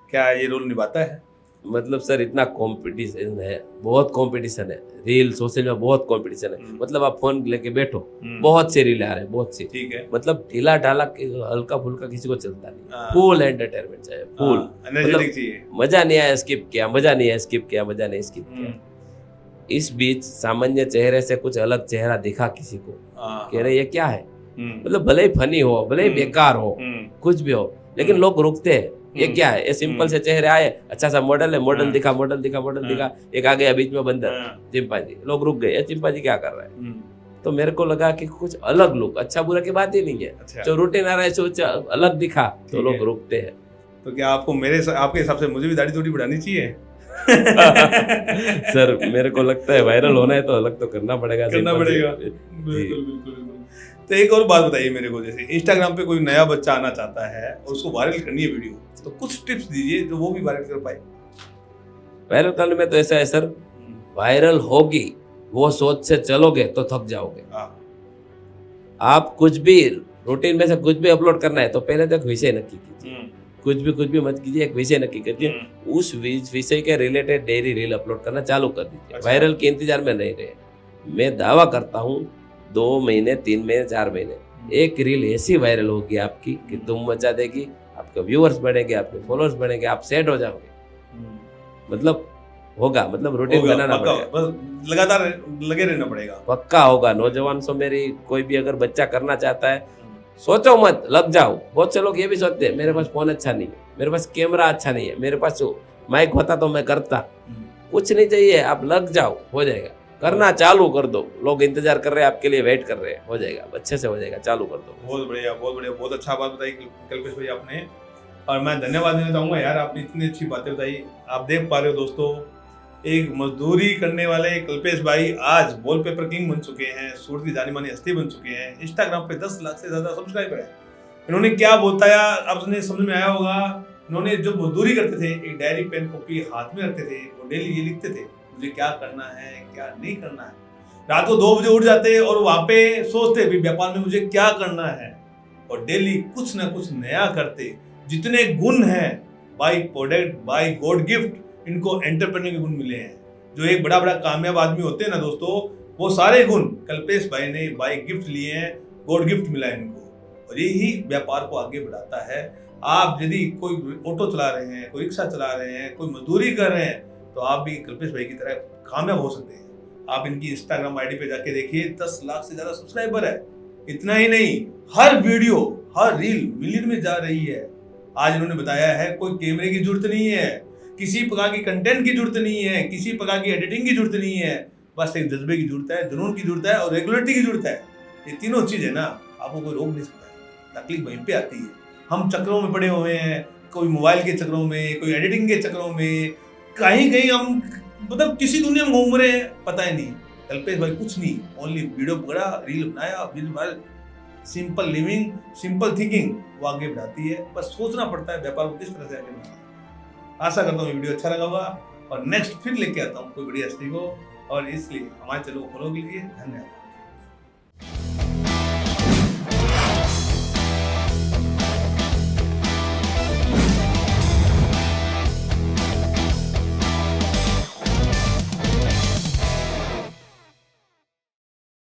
क्या ये रोल निभाता है? मतलब सर इतना कंपटीशन है, बहुत कंपटीशन है, रील सोशल में बहुत कंपटीशन है। मतलब आप फोन लेके बैठो, बहुत से रील आ रहे हैं, बहुत सी, ठीक है। मतलब ढीला ढाला हल्का फुल्का किसी को चलता नहीं, फुल एंटरटेनमेंट चाहिए, फुल मतलब मजा नहीं आया स्किप किया, मजा नहीं आया स्किप किया, मजा नहीं स्किप किया। इस बीच सामान्य चेहरे से कुछ अलग चेहरा दिखा किसी को, कह रहे ये क्या है, मतलब भले ही फनी हो, भले ही बेकार हो, कुछ भी हो, लेकिन लोग रुकते हैं, ये क्या है, ये सिंपल से चेहरे आए, अच्छा सा मॉडल है, मॉडल दिखा, मॉडल दिखा, मॉडल दिखा, एक आ गया बीच में बंदर चिंपांजी, लोग रुक गए, चिंपांजी क्या कर रहा है। तो मेरे को लगा कि कुछ अलग लुक, अच्छा बुरा की बात ही नहीं है, जो रूटीन आ रहा है सोच अलग दिखा तो लोग रुकते हैं। तो क्या आपको आपके हिसाब से मुझे भी दाढ़ी थोड़ी बढ़ानी चाहिए? सर मेरे को लगता है वायरल होना है तो अलग तो करना पड़ेगा, बिल्कुल बिल्कुल। तो एक और बात बताइए मेरे को, जैसे इंस्टाग्राम पे कोई नया बच्चा आना चाहता है और उसको वायरल करनी है वीडियो, तो कुछ टिप्स दीजिए जो वो भी वायरल कर पाए। वायरल करने में तो ऐसा है सर, वायरल होगी वो सोच से चलोगे तो थक जाओगे। आप कुछ भी रूटीन में से कुछ भी अपलोड करना है तो पहले तो एक विषय नक्की कीजिए, कुछ भी मत कीजिए, एक विषय नक्की कीजिए, उस विषय के रिलेटेड डेली रील अपलोड करना चालू कर दीजिए। वायरल के इंतजार में नहीं रहे। मैं दावा करता हूँ 2 महीने, 3 महीने, 4 महीने एक रील ऐसी वायरल होगी आपकी कि धूम मचा देगी, आपके व्यूअर्स बढ़ेंगे, आपके फॉलोअर्स बढ़ेंगे, आप सेट हो जाओगे। मतलब होगा, मतलब रूटीन बनाना पड़ेगा, बस लगातार लगे रहना पड़ेगा, पक्का होगा। नौजवान सो मेरी कोई भी अगर बच्चा करना चाहता है, सोचो मत, लग जाओ। बहुत से लोग ये भी सोचते हैं मेरे पास फोन अच्छा नहीं है, मेरे पास कैमरा अच्छा नहीं है, मेरे पास माइक होता तो मैं करता। कुछ नहीं चाहिए, आप लग जाओ, हो जाएगा। करना चालू कर दो, लोग इंतजार कर रहे हैं आपके लिए, वेट कर रहे हैं, हो जाएगा, अच्छे से हो जाएगा, चालू कर दो। बहुत बढ़िया, बहुत बढ़िया, बहुत अच्छा बात बताई कल्पेश भाई आपने, और मैं धन्यवाद देना चाहूँगा यार, आपने इतनी अच्छी बातें बताई। आप देख पा रहे हो दोस्तों, एक मजदूरी करने वाले कल्पेश भाई आज वॉलपेपर किंग बन चुके हैं, सूरत की जानी मानी हस्ती बन चुके हैं। इंस्टाग्राम पे 10 लाख से ज्यादा सब्सक्राइबर है। इन्होंने क्या बताया आपने समझ में आया होगा। इन्होंने जो मजदूरी करते थे, एक डायरी पेन कॉपी हाथ में रखते थे, वो डेली ये लिखते थे मुझे क्या करना है, क्या नहीं करना है। रात को 2 बजे उठ जाते और वहां पे सोचते भी व्यापार में मुझे क्या करना है, और डेली कुछ ना कुछ नया करते। जितने गुण हैं, by product, by God gift, इनको एंटरप्रेन्योर के गुण मिले हैं। जो एक बड़ा कामयाब आदमी होते हैं ना दोस्तों, वो सारे गुण कल्पेश भाई ने बाय गिफ्ट लिए हैं, गॉड गिफ्ट मिला है इनको, और यही व्यापार को आगे बढ़ाता है। आप यदि कोई ऑटो चला रहे हैं, कोई रिक्शा चला रहे हैं, कोई मजदूरी कर रहे हैं, तो आप भी कल्पेश भाई की तरह कामयाब हो सकते हैं। आप इनकी इंस्टाग्राम आईडी पे जाके देखिए, 10 लाख से ज्यादा सब्सक्राइबर है। इतना ही नहीं, हर वीडियो, हर रील मिलियन में जा रही है। आज इन्होंने बताया है कोई कैमरे की जरूरत नहीं है, किसी प्रकार की कंटेंट की जरूरत नहीं है, किसी प्रकार की एडिटिंग की जरूरत नहीं है, बस एक जज्बे की जरूरत है, जुनून की जरूरत है और रेगुलरिटी की जरूरत है। ये तीनों चीज है ना, आपको कोई रोक नहीं सकता है। तकलीफ वहीं पे आती है। हम चक्रों में पड़े हुए हैं, कोई मोबाइल के चक्रों में, कोई एडिटिंग के चक्रों में, कहीं हम मतलब किसी दुनिया में घूम रहे हैं, पता ही नहीं। कल्पेश भाई कुछ नहीं, ओनली वीडियो पकड़ा, रील बनाया, सिंपल लिविंग, सिंपल थिंकिंग वो आगे बढ़ाती है। बस सोचना पड़ता है व्यापार को किस तरह से आगे बढ़ाना है। आशा करता हूँ वीडियो अच्छा लगा होगा, और नेक्स्ट फिर लेके आता हूँ कोई बड़ी हस्ती को, और इसलिए हमारे चैनल को फॉलो कीजिए। धन्यवाद।